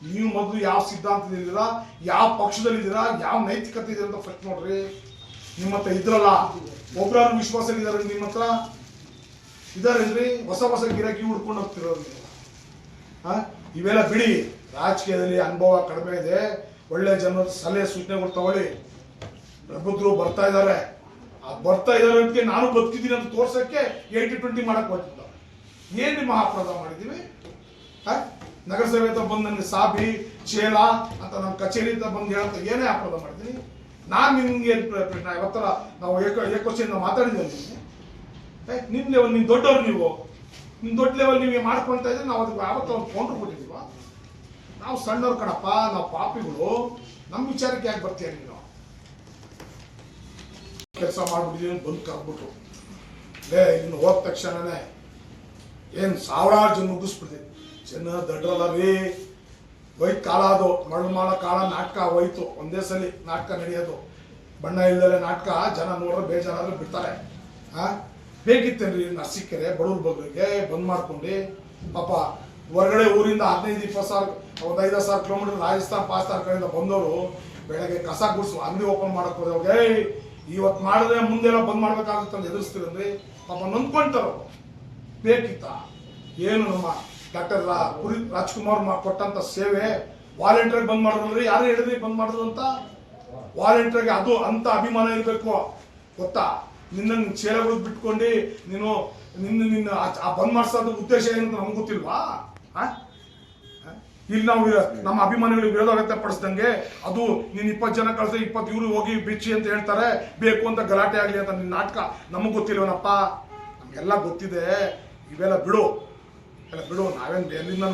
ನೀವು ಮೊದಲು ಯಾವ ಸಿದ್ಧಾಂತದಲ್ಲಿದ್ದೀರಾ, ಯಾವ ಪಕ್ಷದಲ್ಲಿದ್ದೀರಾ, ಯಾವ ನೈತಿಕತೆ ಇದೆ ಅಂತ ಫಸ್ಟ್ ನೋಡ್ರಿ. ನಿಮ್ಮ ಹತ್ರ ಇದ್ರಲ್ಲ, ಒಬ್ರಾರು ವಿಶ್ವಾಸ ಇದ್ದಾರೆ ನಿಮ್ಮ ಹತ್ರ ಇದಾರೇನ್ರಿ? ಹೊಸ ಗಿರಾಕಿ ಹುಡ್ಕೊಂಡು ಹೋಗ್ತಿರೋರು ನೀವು. ಇವೆಲ್ಲ ಬಿಡಿ, ರಾಜಕೀಯದಲ್ಲಿ ಅನುಭವ ಕಡಿಮೆ ಇದೆ, ಒಳ್ಳೆ ಜನರ ಸಲಹೆ ಸೂಚನೆಗಳು ತಗೊಳ್ಳಿ. ಪ್ರಬುದ್ಧರು ಬರ್ತಾ ಇದ್ದಾರೆ ಅಂತ ನಾನು ಬದುಕಿದ್ದೀನಿ ಅಂತ ತೋರ್ಸಕ್ಕೆ 80-20 ಮಾಡಕ್ ಹೋಗ್ತಿದ್ದ. ಏನ್ ಮಹಾ ಅಪರಾಧ ಮಾಡಿದೀವಿ? ನಗರಸಭೆ ಅಂತ ಬಂದು ನನಗೆ ಸಾಬಿ ಚೇಲ ಅಂತ ನಮ್ಮ ಕಚೇರಿ ಅಂತ ಬಂದು ಹೇಳಂತ ಏನೇ ಅಪರಾಧ ಮಾಡಿದೀನಿ ನಾನು? ನಿಮ್ಗೆ ಯಾವತ್ತರ ನಾವು ಏಕೋಚೆಯಿಂದ ಮಾತಾಡಿದ್ವಿ ನಿಮ್ ಲೆವೆಲ್, ನಿಮ್ ದೊಡ್ಡವ್ರು ನೀವು, ನಿಮ್ ದೊಡ್ಡ ಲೆವೆಲ್ ನೀವು ಮಾಡ್ಕೊಳ್ತಾ ಇದ್ರೆ ನಾವು ಅದಕ್ಕೆ ಯಾವತ್ತ ಒಂದು ಕೌಂಟ್ರ್ ಕೊಟ್ಟಿದೀವ. ನಾವು ಸಣ್ಣವ್ರು ಕಣಪ್ಪ, ನಾವು ಪಾಪಿಗಳು, ನಮ್ಮ ವಿಚಾರಕ್ಕೆ ಯಾಕೆ ಬರ್ತೀಯ ನೀನು? ಕೆಲಸ ಮಾಡ್ಬಿಟ್ಟಿದೀವಿ ಅಂತ ಬಂದು ಕರ್ಬಿಟ್ರು. ಇನ್ನು ಹೋದ ತಕ್ಷಣನೇ ಏನು ಸಾವಿರಾರು ಜನ ಮುಗಿಸ್ಬಿಡ್ತೀವಿ. ಜನ ದಡ್ರಲ್ಲ ರೀ, ಹೋಯ್ತು ಕಾಲ, ಅದು ಮಳುಮಾಳ ಕಾಲ. ನಾಟಕ ಹೋಯ್ತು, ಒಂದೇ ಸಲ ನಾಟಕ ನಡೆಯೋದು, ಬಣ್ಣ ಇಲ್ಲದಲ್ಲೇ ನಾಟಕ. ಜನ ನೋಡ್ರೆ ಬೇಜಾರಾದ್ರೆ ಬಿಡ್ತಾರೆ. ಬೇಕಿತ್ತೇನ್ರಿ ನರ್ಸಿಕೆರೆ ಬಡವ್ರ ಬಗ್ಗರಿಗೆ ಬಂದ್ ಮಾಡ್ಕೊಂಡು ಪಾಪ ಹೊರಗಡೆ ಊರಿಂದ 15-20 ಸಾವಿರ, ಒಂದು 5-10 ಕಿಲೋಮೀಟರ್ ರಾಜಸ್ಥಾನ್ ಪಾಕಿಸ್ತಾನ ಕಡೆಯಿಂದ ಬಂದವರು ಬೆಳಗ್ಗೆ ಕಸ ಗುಡಿಸುವ ಅಂಗಡಿ ಓಪನ್ ಮಾಡಕ್ ಹೋದವ್ರಿಗೆ ಇವತ್ತು ಮಾಡಿದ್ರೆ ಮುಂದೆಲ್ಲ ಬಂದ್ ಮಾಡ್ಬೇಕಾಗುತ್ತೆ ಅಂತ ಎದುರಿಸ್ತೀರನ್ರಿ. ಪಾಪ ನೊಂದ್ಕೊಂತಾರ. ಬೇಕಿತ್ತ? ಏನು ನಮ್ಮ ಡಾಕ್ಟರ್ ಪುರಿ ರಾಜ್ಕುಮಾರ್ ಕೊಟ್ಟಂತ ಸೇವೆ ವಾಲಂಟಿಯರ್ ಬಂದ್ ಮಾಡಿದ್ರಿ? ಯಾರು ಹೇಳಿದ್ರಿ ಬಂದ್ ಮಾಡಿದ್ರು ಅಂತ? ವಾಲಂಟಿಯರ್ಗೆ ಅದು ಅಂತ ಅಭಿಮಾನ ಇರಬೇಕು ಗೊತ್ತಾ? ನಿನ್ನ ಚೇಳಗಳು ಬಿಟ್ಕೊಂಡು ನಿನ್ನ ಆ ಬಂದ್ ಮಾಡಿಸೋದು ಉದ್ದೇಶ ಏನಂತ ನಮ್ಗೆ ಗೊತ್ತಿಲ್ವಾ? ಇಲ್ಲಿ ನಾವು ನಮ್ಮ ಅಭಿಮಾನಿಗಳಿಗೆ ವಿರೋಧ ವ್ಯಕ್ತಪಡಿಸ್ದಂಗೆ ಅದು ನೀನ್ 20 ಜನ ಕಳ್ಸ 20 ಇವ್ರು ಹೋಗಿ ಬಿಚ್ಚಿ ಅಂತ ಹೇಳ್ತಾರೆ, ಬೇಕು ಅಂತ ಗಲಾಟೆ ಆಗ್ಲಿ ಅಂತ ನಿನ್ನ ನಾಟಕ ನಮಗ್ ಗೊತ್ತಿಲ್ವನಪ್ಪ? ನಮ್ಗೆಲ್ಲ ಗೊತ್ತಿದೆ. ಇವೆಲ್ಲ ಬಿಡು, ಎಲ್ಲ ಬಿಡು. ನಾವೇನು ಎಲ್ಲಿಂದ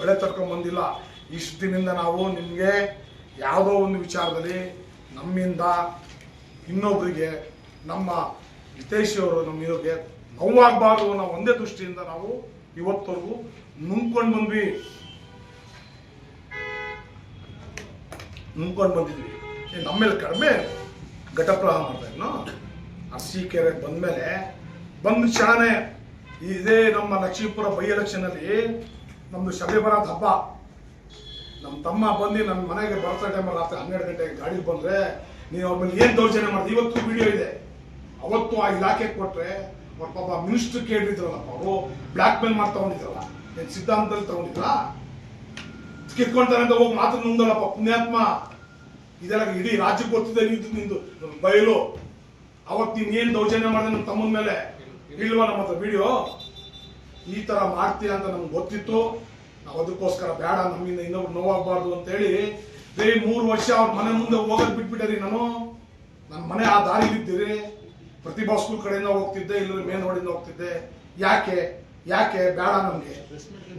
ಬಳೆ ತರ್ಕೊಂಡ್ ಬಂದಿಲ್ಲ. ಇಷ್ಟು ದಿನದಿಂದ ನಾವು ನಿಮ್ಗೆ ಯಾವುದೋ ಒಂದು ವಿಚಾರದಲ್ಲಿ ನಮ್ಮಿಂದ ಇನ್ನೊಬ್ರಿಗೆ, ನಮ್ಮ ಹಿತೈಷಿಯವರು ನಮ್ಮ ಇರೋಗೆ ನೋವಾಗಬಾರ್ದು ಅನ್ನೋ ಒಂದೇ ದೃಷ್ಟಿಯಿಂದ ನಾವು ಇವತ್ತವರೆಗೂ ನುಂಗ್ಕೊಂಡು ಬಂದಿದ್ವಿ. ನಮ್ಮೇಲೆ ಕಡಿಮೆ ಘಟಪ್ರವಾಹ ಮಾಡ್ತಾ ಅರಸೀಕೆರೆ ಬಂದ್ಮೇಲೆ ಬಂದ ಕ್ಷಣನೇ ಇದೇ ನಮ್ಮ ಲಕ್ಷ್ಮೀಪುರ ಬೈ ಎಲೆಕ್ಷನ್ ಅಲ್ಲಿ ನಮ್ದು ಶಬೆ ಬರಾತ್ ಹಬ್ಬ. ನಮ್ಮ ತಮ್ಮ ಬಂದು ನನ್ನ ಮನೆಗೆ ಬರ್ತಾ ಟೈಮಲ್ಲಿ ರಾತ್ರಿ 12 ಗಂಟೆಗೆ ಗಾಡಿ ಬಂದ್ರೆ ನೀವು ಅವ್ರ ಮೇಲೆ ಏನ್ ದೌರ್ಜನ್ಯ ಮಾಡಿದೆ ಇವತ್ತು ವಿಡಿಯೋ ಇದೆ. ಅವತ್ತು ಆ ಇಲಾಖೆ ಕೊಟ್ರೆ ಅವ್ರ ಪಾಪ ಮಿನಿಸ್ಟರ್ ಕೇಳಿದ್ರಲ್ಲಪ್ಪ, ಅವರು ಬ್ಲಾಕ್ ಮೇಲ್ ಮಾಡಿ ತಗೊಂಡಿದ್ರಲ್ಲ, ಏನ್ ಸಿದ್ಧಾಂತದಲ್ಲಿ ತಗೊಂಡಿದ್ರ? ಕಿತ್ಕೊಂತಾರೆ ಅಂತ ಹೋಗಿ ಮಾತ್ರ ನುಂಗಲ್ಲಪ್ಪ ಪುಣ್ಯಾತ್ಮ. ಇದೆಲ್ಲ ಇಡೀ ರಾಜ್ಯಕ್ಕೆ ಗೊತ್ತಿದೆ ನಿಂದು ಬಯಲು. ಅವತ್ತು ನೀನ್ ಏನ್ ದೌರ್ಜನ್ಯ ಮಾಡಿದೆ ನಮ್ಮ ತಮ್ಮನ ಮೇಲೆ ಇಲ್ವಾ ನಮ್ಮ ಹತ್ರ ವಿಡಿಯೋ? ಈ ತರ ಮಾಡ್ತೀಯ ಅಂತ ನಮ್ಗೆ ಗೊತ್ತಿತ್ತು. ನಾವು ಅದಕ್ಕೋಸ್ಕರ ಬೇಡ, ನಮ್ಮಿಂದ ಇನ್ನೊಬ್ರು ನೋವಾಗಬಾರ್ದು ಅಂತೇಳಿ 3 ವರ್ಷ ಅವ್ರ ಮನೆ ಮುಂದೆ ಹೋಗೋದು ಬಿಟ್ಬಿಟ್ಟರಿ. ನನ್ನ ಮನೆ ಆ ದಾರಿಲಿದ್ದೀರಿ. ಪ್ರತಿಭಾ ಸ್ಕೂಲ್ ಕಡೆಯಿಂದ ಹೋಗ್ತಿದ್ದೆ, ಇಲ್ಲ ಮೇನ್ ರೋಡಿಂದ ಹೋಗ್ತಿದ್ದೆ. ಯಾಕೆ ಬೇಡ ನಮ್ಗೆ.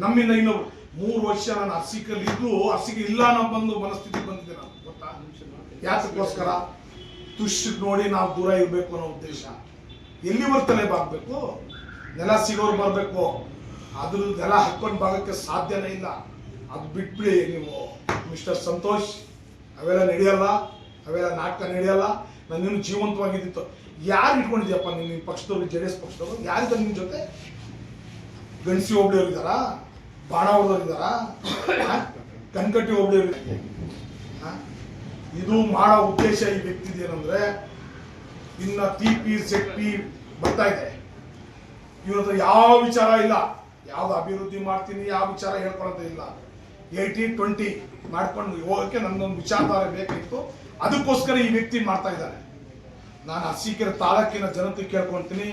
ನಮ್ಮಿಂದ ಇನ್ನೊಬ್ರು 3 ವರ್ಷ ನಾನು ಅರ್ಸಿಕಲ್ಲಿ ಇದ್ದು ಅರ್ಸಿಕೆ ಇಲ್ಲ ನಾವು ಬಂದು ಮನಸ್ಥಿತಿ ಬಂದಿದ್ದೆ ನಾನು ಗೊತ್ತಾ? ಯಾತಕ್ಕೋಸ್ಕರ? ತುಷ್ಟಿಗೆ ನೋಡಿ ನಾವು ದೂರ ಇರಬೇಕು ಅನ್ನೋ ಉದ್ದೇಶ. ಎಲ್ಲಿವರೆಗೆ ತಲೆ ಬಾಗ್ಬೇಕು? ನೆಲ ಸಿಗೋರು ಬರಬೇಕು. ಅದ್ರ ನೆಲ ಹಕ್ಕೊಂಡು ಭಾಗಕ್ಕೆ ಸಾಧ್ಯನೇ ಇಲ್ಲ. ಅದು ಬಿಟ್ಬಿಡಿ ನೀವು ಮಿಸ್ಟರ್ ಸಂತೋಷ್. ಅವೆಲ್ಲ ನಡೆಯಲ್ಲ, ಅವೆಲ್ಲ ನಾಟಕ ನಡೆಯಲ್ಲ. ನಾನು ನೀನು ಜೀವಂತವಾಗಿದ್ದಿತ್ತು. ಯಾರು ಇಟ್ಕೊಂಡಿದ್ಯಪ್ಪ ನಿನ್ನ ಪಕ್ಷದವ್ರು, JDS ಪಕ್ಷದವರು? ಯಾರಿದ್ದಾರೆ ನಿನ್ನ ಜೊತೆ? ಗಣಸಿ ಹೋಬಳಿಯವ್ರು ಇದ್ದಾರಾ? ಬಾಣಾವರದವ್ರು ಇದ್ದಾರಾ? ಕನ್ಕಟ್ಟಿ ಹೋಬಳಿಯವ್ರು? ಇದು ಮಾಡೋ ಉದ್ದೇಶ ಈ ವ್ಯಕ್ತಿದೇನಂದ್ರೆ, ಇನ್ನ TP ZP ಬರ್ತಾ ಇದೆ. ಇವ್ರ ಹತ್ರ ಯಾವ ವಿಚಾರ ಇಲ್ಲ, ಯಾವ್ದು ಅಭಿವೃದ್ಧಿ ಮಾಡ್ತೀನಿ ಯಾವ ವಿಚಾರ ಹೇಳ್ಕೊಳೋದು ಇಲ್ಲ. 80-20 ಮಾಡ್ಕೊಂಡು ಹೋಗಕ್ಕೆ ನನ್ನೊಂದು ವಿಚಾರಧಾರೆ ಬೇಕಾಗಿತ್ತು. ಅದಕ್ಕೋಸ್ಕರ ಈ ವ್ಯಕ್ತಿ ಮಾಡ್ತಾ ಇದ್ದಾನೆ. ನಾನು ಅರಸೀಕೆರೆ ತಾಲೂಕಿನ ಜನತೆ ಕೇಳ್ಕೊಳ್ತೀನಿ,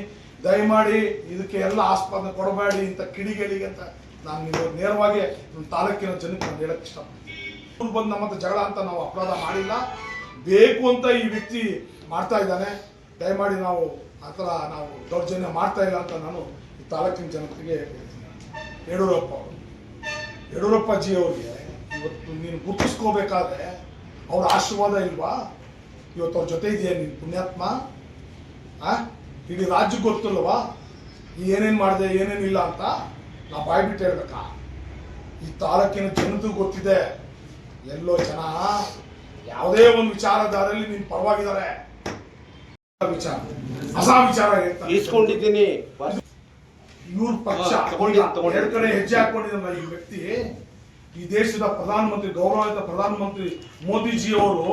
ದಯಮಾಡಿ ಇದಕ್ಕೆ ಎಲ್ಲ ಆಸ್ಪದ ಕೊಡಬೇಡಿ ಇಂಥ ಕಿಡಿಗೇಡಿಗೆ ಅಂತ ನಾನು ನೀವು ನೇರವಾಗಿ ನಮ್ಮ ತಾಲೂಕಿನ ಜನಕ್ಕೆ ನಾನು ಹೇಳಕ್ಕೆ ಇಷ್ಟಪಡ್ತೀನಿ. ಬಂದು ನಮ್ಮ ಹತ್ರ ಜಗಳ ಅಂತ ನಾವು ಅಪರಾಧ ಮಾಡಿಲ್ಲ, ಬೇಕು ಅಂತ ಈ ವ್ಯಕ್ತಿ ಮಾಡ್ತಾ ಇದ್ದಾನೆ. ದಯಮಾಡಿ ನಾವು ಆ ಥರ ನಾವು ದೌರ್ಜನ್ಯ ಮಾಡ್ತಾ ಇಲ್ಲ ಅಂತ ನಾನು ಈ ತಾಲೂಕಿನ ಜನತೆಗೆ ಹೇಳ್ತೀನಿ. ಯಡಿಯೂರಪ್ಪ ಜಿ ಅವ್ರಿಗೆ ಇವತ್ತು ನೀನು ಗುರುತಿಸ್ಕೋಬೇಕಾದ್ರೆ ಅವ್ರ ಆಶೀರ್ವಾದ ಇಲ್ವಾ? ಇವತ್ತು ಅವ್ರ ಜೊತೆ ಇದೆಯಾ ನೀನು ಪುಣ್ಯಾತ್ಮ? ಇಡೀ ರಾಜ್ಯಕ್ಕೆ ಗೊತ್ತಿಲ್ವಾ ಏನೇನು ಮಾಡಿದೆ ಏನೇನಿಲ್ಲ ಅಂತ? ನಾ ಬಾಯ್ಬಿಟ್ಟು ಹೇಳ್ಬೇಕಾ? ಈ ತಾಲೂಕಿನ ಜನತೆಗೂ ಗೊತ್ತಿದೆ. ಎಲ್ಲೋ ಜನ ಯಾವುದೇ ಒಂದು ವಿಚಾರಧಾರೆಯಲ್ಲಿ ನೀನು ಪರವಾಗಿದ್ದಾರೆ, ವಿಚಾರ ಹೊಸ ವಿಚಾರ ಇಸ್ಕೊಂಡಿದ್ದೀನಿ. ಇವ್ರ ಪಕ್ಷ ಎರಡು ಕಡೆ ಹೆಜ್ಜೆ ಹಾಕೊಂಡಿದ್ದ ಈ ವ್ಯಕ್ತಿ ಈ ದೇಶದ ಪ್ರಧಾನಮಂತ್ರಿ, ಗೌರವಾನ್ವಿತ ಪ್ರಧಾನಮಂತ್ರಿ ಮೋದಿಜಿ ಅವರು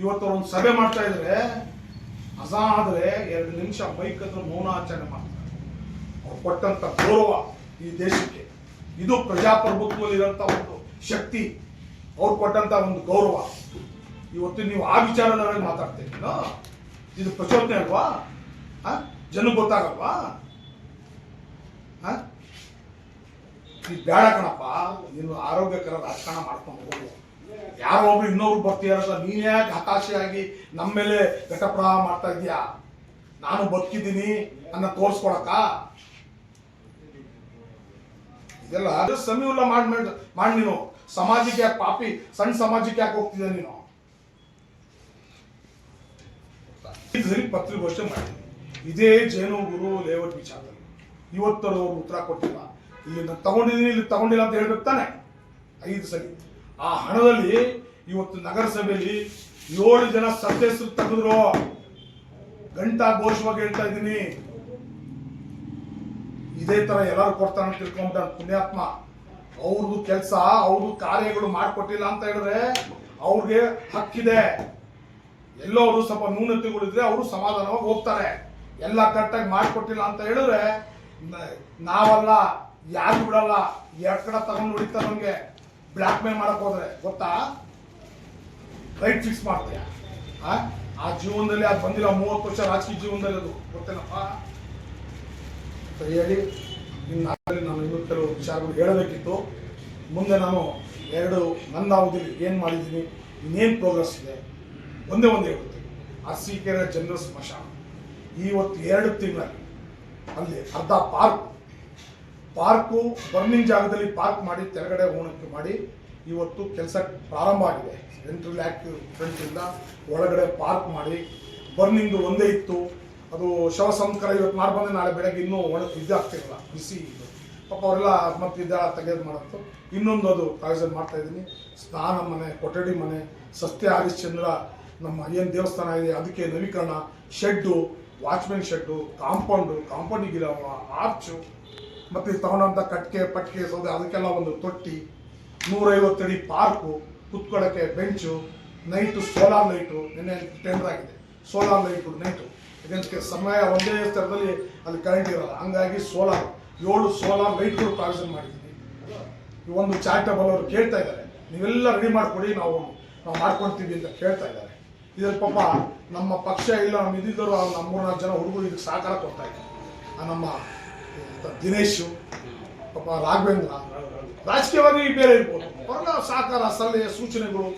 ಇವತ್ತು ಒಂದು ಸಭೆ ಮಾಡ್ತಾ ಇದ್ರೆ ಅಸಾದ್ರೆ 2 ನಿಮಿಷ ಬೈಕ್ ಹತ್ರ ಮೌನಾಚರಣೆ ಮಾಡ್ತಾರೆ. ಅವ್ರು ಕೊಟ್ಟಂತ ಗೌರವ ಈ ದೇಶಕ್ಕೆ, ಇದು ಪ್ರಜಾಪ್ರಭುತ್ವದಲ್ಲಿರುವಂತ ಒಂದು ಶಕ್ತಿ. ಅವ್ರು ಕೊಟ್ಟಂತ ಒಂದು ಗೌರವ. ಇವತ್ತು ನೀವು ಆ ವಿಚಾರದಲ್ಲಿ ಮಾತಾಡ್ತೀರಿ, ಇದು ಪ್ರಚೋದನೆ ಅಲ್ವಾ? ಜನಕ್ಕೆ ಗೊತ್ತಾಗಲ್ವಾ? ಈ ಬೇಡ ಕಣಪ್ಪ, ನೀನು ಆರೋಗ್ಯಕರ ರಾಜಕಾರಣ ಮಾಡ್ಕೊಂಡು ಹೋಗು. ಯಾರೋ ಒಬ್ರು ಇನ್ನೊಬ್ರು ಬರ್ತೀಯಾರ, ನೀನ್ ಯಾಕೆ ಹತಾಶೆಯಾಗಿ ನಮ್ಮ ಮೇಲೆ ಘಟಪ್ರವಾಹ ಮಾಡ್ತಾ ಇದೀಯಾ? ನಾನು ಬದುಕಿದ್ದೀನಿ ಅನ್ನ ತೋರ್ಸ್ಕೊಳಕ ಇದೆಲ್ಲ ಸಮೀವುಲ್ಲ ಮಾಡಿ ನೀನು ಸಮಾಜಕ್ಕೆ ಯಾಕೆ ಪಾಪಿ, ಸಣ್ಣ ಸಮಾಜಕ್ಕೆ ಯಾಕೆ ಹೋಗ್ತಿದ್ದೆ ನೀನು? ಪತ್ರಿಕೋಷ್ಠಿ ಮಾಡಿದ್ದೀನಿ ಇದೇ ಜೇನುಗುರು ಲೇಔಟ್ ವಿಚಾರದಲ್ಲಿ. ಇವತ್ತರು ಅವರು ಉತ್ತರ ಕೊಟ್ಟಿಲ್ಲ. ಇಲ್ಲಿ ನಾನು ತಗೊಂಡಿದ್ದೀನಿ, ಇಲ್ಲಿ ತಗೊಂಡಿಲ್ಲ ಅಂತ ಹೇಳ್ಬೇಕು ತಾನೆ? 5 ಸಲ ಆ ಹಣದಲ್ಲಿ ಇವತ್ತು ನಗರಸಭೆಯಲ್ಲಿ 7 ಜನ ಸದಸ್ಯರು ತೆಗೆದ್ರು. ಗಂಟಾ ಘೋಷವಾಗಿ ಹೇಳ್ತಾ ಇದ್ದೀನಿ, ಇದೇ ತರ ಎಲ್ಲರೂ ಕೊಡ್ತಾನೆ ಅಂತ ತಿಳ್ಕೊಂಡ ಪುಣ್ಯಾತ್ಮ. ಅವ್ರದ್ದು ಕೆಲಸ, ಅವ್ರದ್ದು ಕಾರ್ಯಗಳು ಮಾಡಿಕೊಟ್ಟಿಲ್ಲ ಅಂತ ಹೇಳಿದ್ರೆ ಅವ್ರಿಗೆ ಹಕ್ಕಿದೆ. ಎಲ್ಲೋ ಅವರು ಸ್ವಲ್ಪ ನ್ಯೂನತೆಗಳಿದ್ರೆ ಅವರು ಸಮಾಧಾನವಾಗಿ ಹೋಗ್ತಾರೆ. ಎಲ್ಲ ಕರೆಕ್ಟಾಗಿ ಮಾಡಿಕೊಟ್ಟಿಲ್ಲ ಅಂತ ಹೇಳಿದ್ರೆ ನಾವಲ್ಲ, ಯಾರು ಬಿಡಲ್ಲ. 2 ಕಡೆ ತಗೊಂಡು ಹೊಡಿತಾರೆ ನಮ್ಗೆ. ಬ್ಲ್ಯಾಕ್ ಮೇಲ್ ಮಾಡಕ್ ಹೋದ್ರೆ ಗೊತ್ತಾ? ರೈಟ್ ಫಿಕ್ಸ್ ಮಾಡ್ತೀಯ. ಆ ಜೀವನದಲ್ಲಿ ಅದು ಬಂದಿಲ್ಲ. 30 ವರ್ಷ ರಾಜಕೀಯ ಜೀವನದಲ್ಲಿ ಅದು ಗೊತ್ತೇನಪ್ಪ ಅಂತ ಹೇಳಿ ನಾನು ಇನ್ನೂ ಕೆಲವು ವಿಚಾರಗಳು ಹೇಳಬೇಕಿತ್ತು. ಮುಂದೆ ನಾನು ನನ್ನ ಅವಧಿಯಲ್ಲಿ ಏನು ಮಾಡಿದ್ದೀನಿ, ಇನ್ನೇನು ಪ್ರೋಗ್ರೆಸ್ ಇದೆ, ಒಂದೇ ಹೇಳ್ತೀನಿ. ಅರಸೀಕೆರೆ ಜನರಲ್ ಸ್ಮಶಾನ ಇವತ್ತು 2 ತಿಂಗಳಲ್ಲಿ ಅಲ್ಲಿ ಅರ್ಧ ಪಾರ್ಕು ಬರ್ನಿಂಗ್ ಜಾಗದಲ್ಲಿ ಪಾರ್ಕ್ ಮಾಡಿ ಕೆಳಗಡೆ ಓಣಕ್ಕೆ ಮಾಡಿ ಇವತ್ತು ಕೆಲಸ ಪ್ರಾರಂಭ ಆಗಿದೆ. 8 ಲ್ಯಾಕ್ ಫ್ರಂಟಿಂದ ಒಳಗಡೆ ಪಾರ್ಕ್ ಮಾಡಿ ಬರ್ನಿಂಗ್ ಒಂದೇ ಇತ್ತು. ಅದು ಶವ ಸಂಸ್ಕಾರ ಇವತ್ತು ಮಾಡಿ ಬಂದರೆ ನಾಳೆ ಬೆಳಗ್ಗೆ ಇನ್ನೂ ಇದಾಗ್ತಿರಲ್ಲ, ಬಿಸಿ ಇದು ಪಾಪ ಅವರೆಲ್ಲ ಮತ್ತೆ ತೆಗೆದು ಮಾಡತ್ತು. ಇನ್ನೊಂದು ಅದು ಪ್ರಾವಿಷನ್ ಮಾಡ್ತಾ ಇದ್ದೀನಿ. ಸ್ನಾನ ಮನೆ, ಕೊಠಡಿ ಮನೆ, ಸಸ್ಯ ಹರಿಶ್ಚಂದ್ರ ನಮ್ಮ ಏನು ದೇವಸ್ಥಾನ ಇದೆ ಅದಕ್ಕೆ ನವೀಕರಣ, ಶೆಡ್ಡು, ವಾಚ್ಮೆನ್ ಶೆಡ್ಡು, ಕಾಂಪೌಂಡಿಗಿರೋ ಆರ್ಚು, ಮತ್ತು ತಗೊಂಡಂಥ ಪಟ್ಟಿಗೆ ಸೌದೆ ಅದಕ್ಕೆಲ್ಲ ಒಂದು ತೊಟ್ಟಿ, 150 ಅಡಿ ಪಾರ್ಕು, ಕುತ್ಕೊಳ್ಳೋಕ್ಕೆ ಬೆಂಚು, ನೈಟು ಸೋಲಾರ್ ಲೈಟು. ನಿನ್ನೆ ಟೆಂಡರ್ ಆಗಿದೆ ಸೋಲಾರ್ ಲೈಟು ನೈಟು. ಇದಕ್ಕೆ ಸಮಯ ಒಂದೇ ಸ್ಥಳದಲ್ಲಿ ಅಲ್ಲಿ ಕರೆಂಟ್ ಇರೋಲ್ಲ, ಹಂಗಾಗಿ 7 ಸೋಲಾರ್ ಲೈಟ್ಗಳು ಪ್ರಾವಿಷನ್ ಮಾಡಿದ್ದೀನಿ. ಒಂದು ಚಾರಿಟಬಲ್ ಅವರು ಕೇಳ್ತಾ ಇದ್ದಾರೆ, ನೀವೆಲ್ಲ ರೆಡಿ ಮಾಡಿಕೊಡಿ, ನಾವು ಮಾಡ್ಕೊಳ್ತೀವಿ ಅಂತ ಕೇಳ್ತಾ ಇದ್ದಾರೆ. ಇದ್ರಲ್ಲಿ ಪಾಪ ನಮ್ಮ ಪಕ್ಷ ಇಲ್ಲ, ನಮ್ಮ ಇದ್ದಿದ್ದರು ನಮ್ಮ 3-4 ಜನ ಹುಡುಗರು ಇದಕ್ಕೆ ಸಹಕಾರ ಕೊಡ್ತಾ ಇದ್ದಾರೆ. ನಮ್ಮ ದಿನೇಶು, ಪಾಪ ರಾಘವೇಂದ್ರ, ರಾಜಕೀಯವಾಗಿ ಬೇರೆ ಇರ್ಬೋದು, ಅವರೆಲ್ಲ ಸಹಕಾರ, ಸಲಹೆ, ಸೂಚನೆಗಳು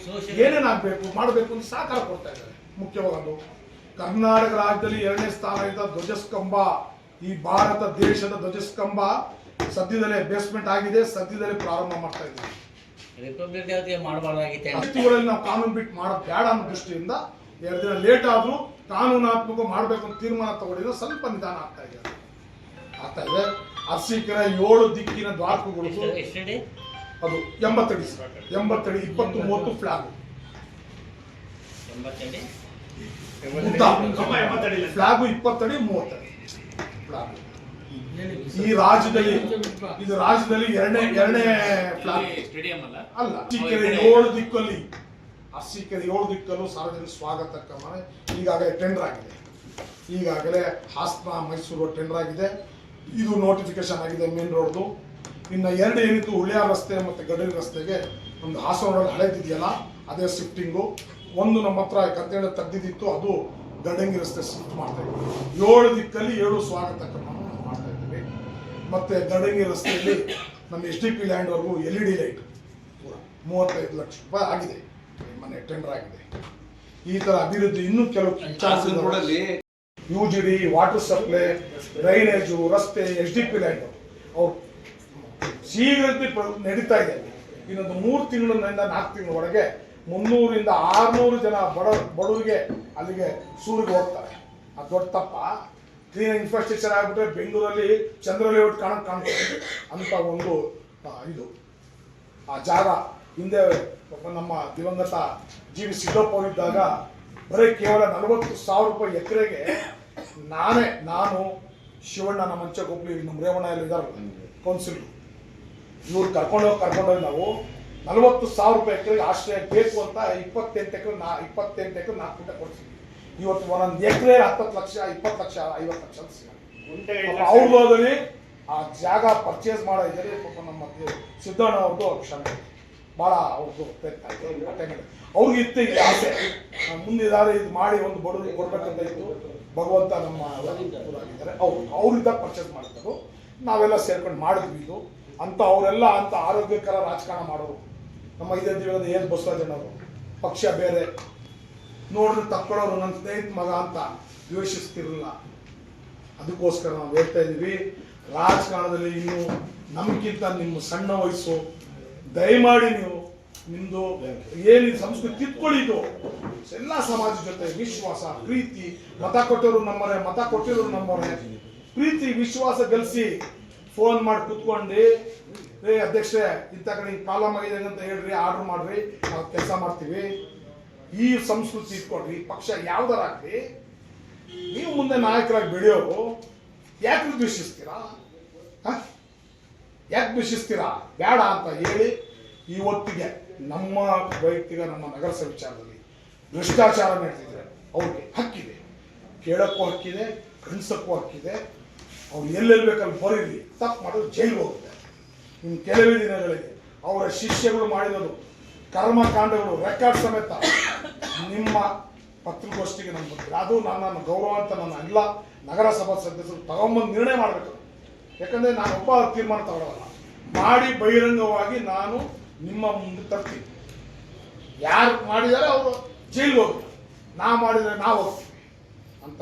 ಏನೇನಾಗಬೇಕು ಮಾಡಬೇಕು ಅಂತ ಸಹಕಾರ ಕೊಡ್ತಾ ಇದ್ದಾರೆ. ಮುಖ್ಯವಾದದ್ದು ಕರ್ನಾಟಕ ರಾಜ್ಯದಲ್ಲಿ 2ನೇ ಸ್ಥಾನ ಇದ್ದ ಧ್ವಜಸ್ತಂಭ, ಈ ಭಾರತ ದೇಶದ ಧ್ವಜಸ್ತಂಭ ಸದ್ಯದಲ್ಲೇ ಬೇಸ್ಮೆಂಟ್ ಆಗಿದೆ, ಸದ್ಯದಲ್ಲೇ ಪ್ರಾರಂಭ ಮಾಡ್ತಾ ಇದ್ದೀವಿ. ನಾವು ಕಾನೂನು ಬಿಟ್ಟು ಮಾಡೋದು ಬೇಡ ಅನ್ನೋ ದೃಷ್ಟಿಯಿಂದ 2 ದಿನ ಲೇಟ್ ಆದ್ರೂ ಕಾನೂನಾತ್ಮಕ ಮಾಡಬೇಕು ಅಂತ ತೀರ್ಮಾನ ತಗೊಂಡಿದ್ರೆ ಸ್ವಲ್ಪ ನಿಧಾನ ಆಗ್ತಾ ಇದೆ. ಅರಸೀಕೆರೆ 7 ದಿಕ್ಕಿನ ದ್ವಾರಕಗಳು ಅದು 80 ಅಡಿ 20-30 ಫ್ಲಾಗ್ ಫ್ಲಾಗು 20 ಅಡಿ 30 ಅಡಿ ಫ್ಲಾಗ್. ಈ ರಾಜ್ಯದಲ್ಲಿ ಇದು ರಾಜ್ಯದಲ್ಲಿ ಎರಡನೇ ಫ್ಲಾಗ್ ಅಲ್ಲ. ಅರಸೀಕೆರೆ 7 ದಿಕ್ಕಲ್ಲಿ ಸಾರ್ವಜನಿಕ ಸ್ವಾಗತಕ್ಕೆ ಈಗಾಗಲೇ ಟೆಂಡರ್ ಆಗಿದೆ. ಈಗಾಗಲೇ ಹಾಸನ ಮೈಸೂರು ಟೆಂಡರ್ ಆಗಿದೆ. ಇದು ನೋಟಿಫಿಕೇಶನ್ ಆಗಿದೆ ಮೇನ್ ರೋಡ್ದು. ಇನ್ನು 2 ಏನಿತ್ತು ಹುಳಿಯಾರ್ ರಸ್ತೆ ಮತ್ತು ಗಡರಿ ರಸ್ತೆಗೆ ಒಂದು ಹಾಸನ ರೋಡಲ್ಲಿ ಹಳೆದಿದೆಯಲ್ಲ ಅದೇ ಶಿಫ್ಟಿಂಗು. ಒಂದು ನಮ್ಮ ಹತ್ರ ಕತ್ತೇಳ ತೆಗ್ದಿದ್ದಿತ್ತು, ಅದು ಗಡಂಗಿ ರಸ್ತೆ ಶಿಫ್ಟ್ ಮಾಡ್ತಾ ಇದ್ದೀವಿ. 7 ದಿಕ್ಕಲ್ಲಿ 7 ಸ್ವಾಗತ ಕ್ರಮವನ್ನು ನಾವು ಮಾಡ್ತಾ ಇದ್ದೀವಿ. ಮತ್ತೆ ಗಡಂಗಿ ರಸ್ತೆಯಲ್ಲಿ ನಮ್ಮ SDP ಲ್ಯಾಂಡ್ವರೆಗೂ LED ಲೈಟ್ ಪೂರ 35 ಲಕ್ಷ ರೂಪಾಯಿ ಆಗಿದೆ, ಮನೆ ಟೆಂಡರ್ ಆಗಿದೆ. ಈ ತರ ಅಭಿವೃದ್ಧಿ ಇನ್ನೂ ಕೆಲವು ರೋಡಲ್ಲಿ UGD, ವಾಟರ್ ಸಪ್ಲೈ, ಡ್ರೈನೇಜು, ರಸ್ತೆ, SDP ಲ್ಯಾಂಡ್ ಅವ್ರು ಶೀಘ್ರತೆ ನಡೀತಾ ಇದೆ. ಇನ್ನೊಂದು 3 ತಿಂಗಳಿಂದ 4 ತಿಂಗಳ ಒಳಗೆ 300 ರಿಂದ 600 ಜನ ಬಡವರಿಗೆ ಅಲ್ಲಿಗೆ ಸೂರಿಗೆ ಹೋಗ್ತಾರೆ. ಅದು ದೊಡ್ಡ ತಪ್ಪ. ಕ್ಲೀನ್ ಇನ್ಫ್ರಾಸ್ಟ್ರಕ್ಚರ್ ಆಗಿಬಿಟ್ರೆ ಬೆಂಗಳೂರಲ್ಲಿ ಚಂದ್ರ ಲೇಔಟ್ ಕಾಣ್ತದೆ ಅಂತ ಒಂದು ಇದು ಆ ಜಾಗ ಹಿಂದೆ ನಮ್ಮ ದಿವಂಗತ GV ಸಿದ್ದಪ್ಪ ಅವರಿದ್ದಾಗ ಬರೀ ಕೇವಲ 40,000 ರೂಪಾಯಿ ಎಕರೆಗೆ ನಾನು ಶಿವಣ್ಣ, ನಮ್ಮ ಮಂಚಕೊಪ್ಪಲಿ, ನಮ್ಮ ರೇವಣ್ಣ ಎಲ್ಲ ಇದಾರಲ್ಲ ಕೌನ್ಸಿಲ್, ಇವ್ರು ಕರ್ಕೊಂಡೋಗಿ ನಾವು 40,000 ರೂಪಾಯಿ ಎಕರೆಗೆ ಆಶ್ರಯ ಬೇಕು ಅಂತ 28 ಎಕರೆ 4 ಗುಂಟೆ ಕೊಡ್ತೀವಿ. ಇವತ್ತು ಒಂದೊಂದು ಎಕರೆ 10 ಲಕ್ಷ, 20 ಲಕ್ಷ, 50 ಲಕ್ಷ ಅಂತ ಸಿಗುತ್ತೆ. ಅವ್ರದಲ್ಲಿ ಆ ಜಾಗ ಪರ್ಚೇಸ್ ಮಾಡೋ ಇದ್ದಾರೆ. ಪಾಪ ನಮ್ಮ ಸಿದ್ದಣ್ಣ ಅವ್ರದ್ದು ಕ್ಷಮೆ ಭಾಳ ಅವ್ರದ್ದು ಪ್ರಯತ್ನ ಆಯ್ತು. ಅವ್ರಿಗೆ ಇತ್ತು ಈ ಆಸೆ, ಮುಂದಿದ್ದಾರೆ ಇದು ಮಾಡಿ ಒಂದು ಬಡವರಿಗೆ ಕೊಡ್ಬೇಕಂತ ಇತ್ತು. ಭಗವಂತ ನಮ್ಮ ಆಗಿದ್ದಾರೆ, ಅವ್ರಿದ್ದಾಗ ಪರ್ಚೇಸ್ ಮಾಡಿದ್ರು. ನಾವೆಲ್ಲ ಸೇರ್ಕೊಂಡು ಮಾಡಿದ್ವಿ ಇದು ಅಂತ. ಅವರೆಲ್ಲ ಅಂತ ಆರೋಗ್ಯಕರ ರಾಜಕಾರಣ ಮಾಡೋರು. ನಮ್ಮ ಇದ್ದಿರೋದು ಏನು ಬಸವರಾಜಣ್ಣವರು ಪಕ್ಷ ಬೇರೆ ನೋಡ್ರಿ ತಕ್ಕೊಳ್ಳೋರು, ನನ್ನ ಸ್ನೇಹಿತ ಮಗ ಅಂತ ದ್ವೇಷಿಸ್ತಿರಲಿಲ್ಲ. ಅದಕ್ಕೋಸ್ಕರ ನಾವು ಹೇಳ್ತಾ ಇದ್ದೀವಿ, ರಾಜಕಾರಣದಲ್ಲಿ ಇನ್ನು ನಮಗಿಂತ ನಿಮ್ಮ ಸಣ್ಣ ವಯಸ್ಸು, ದಯಮಾಡಿ ನೀವು ನಿಮ್ಮದು ಏನಿದೆ ಸಂಸ್ಕೃತಿ ತಿದ್ಕೊಳ್ಳಿದ್ದು. ಎಲ್ಲ ಸಮಾಜದ ಜೊತೆ ವಿಶ್ವಾಸ, ಪ್ರೀತಿ, ಮತ ಕೊಟ್ಟವರು ನಮ್ಮವರೇ, ಮತ ಕೊಟ್ಟಿರೋರು ನಮ್ಮವರೇ, ಪ್ರೀತಿ ವಿಶ್ವಾಸ ಗಳಿಸಿ ಫೋನ್ ಮಾಡಿ ಕೂತ್ಕೊಂಡು ಅಧ್ಯಕ್ಷರೇ ಇಂಥ ಕಡೆ ಪ್ರಾಬ್ಲಮ್ ಆಗಿದೆ ಅಂತ ಹೇಳ್ರಿ, ಆರ್ಡರ್ ಮಾಡ್ರಿ, ನಾವು ಕೆಲಸ ಮಾಡ್ತೀವಿ. ಈ ಸಂಸ್ಕೃತಿ ಇಟ್ಕೊಡ್ರಿ. ಪಕ್ಷ ಯಾವ್ದಾರಾಗ್ಲಿ, ನೀವು ಮುಂದೆ ನಾಯಕರಾಗಿ ಬೆಳೆಯೋರು ಯಾಕೆ ದ್ವೇಷಿಸ್ತೀರಾ? ಯಾಕೆ ದ್ವೇಷಿಸ್ತೀರಾ? ಬೇಡ ಅಂತ ಹೇಳಿ ಇವತ್ತಿಗೆ ನಮ್ಮ ವೈಯಕ್ತಿಕ ನಮ್ಮ ನಗರಸಭೆ ವಿಚಾರದಲ್ಲಿ ಭ್ರಷ್ಟಾಚಾರ ನಡೆದಿದ್ರೆ ಅವ್ರಿಗೆ ಹಕ್ಕಿದೆ, ಕೇಳಕ್ಕೂ ಹಕ್ಕಿದೆ, ಖಂಡಿಸಕ್ಕೂ ಹಕ್ಕಿದೆ. ಅವ್ರು ಎಲ್ಲೆಲ್ಲಿ ಬೇಕಲ್ಲಿ ಬರೀರಿ, ತಪ್ಪು ಮಾಡೋದು ಜೈಲು ಹೋಗುತ್ತೆ. ಇನ್ನು ಕೆಲವೇ ದಿನಗಳಿಗೆ ಅವರ ಶಿಷ್ಯಗಳು ಮಾಡಿರೋದು ಕರ್ಮಕಾಂಡಗಳು ರೆಕಾರ್ಡ್ ಸಮೇತ ನಿಮ್ಮ ಪತ್ರಿಕೋಷ್ಠಿಗೆ ನಮ್ಮ ಬಂದಿದೆ. ಅದು ನನ್ನ ಗೌರವ ಅಂತ ನನ್ನ ಎಲ್ಲ ನಗರಸಭಾ ಸದಸ್ಯರು ತಗೊಂಬಂದು ನಿರ್ಣಯ ಮಾಡಬೇಕು. ಯಾಕಂದರೆ ನಾನು ಒಬ್ಬ ತೀರ್ಮಾನ ತಗೊಳ್ಳೋಲ್ಲ, ಮಾಡಿ ಬಹಿರಂಗವಾಗಿ ನಾನು ನಿಮ್ಮ ಮುಂದೆ ತರ್ತೀನಿ. ಯಾರು ಮಾಡಿದ್ದಾರೆ ಅವರು ಜೈಲಿಗೆ ಹೋಗ್ತಾರೆ, ನಾವು ಮಾಡಿದರೆ ನಾವು ಹೋಗ್ತೀವಿ ಅಂತ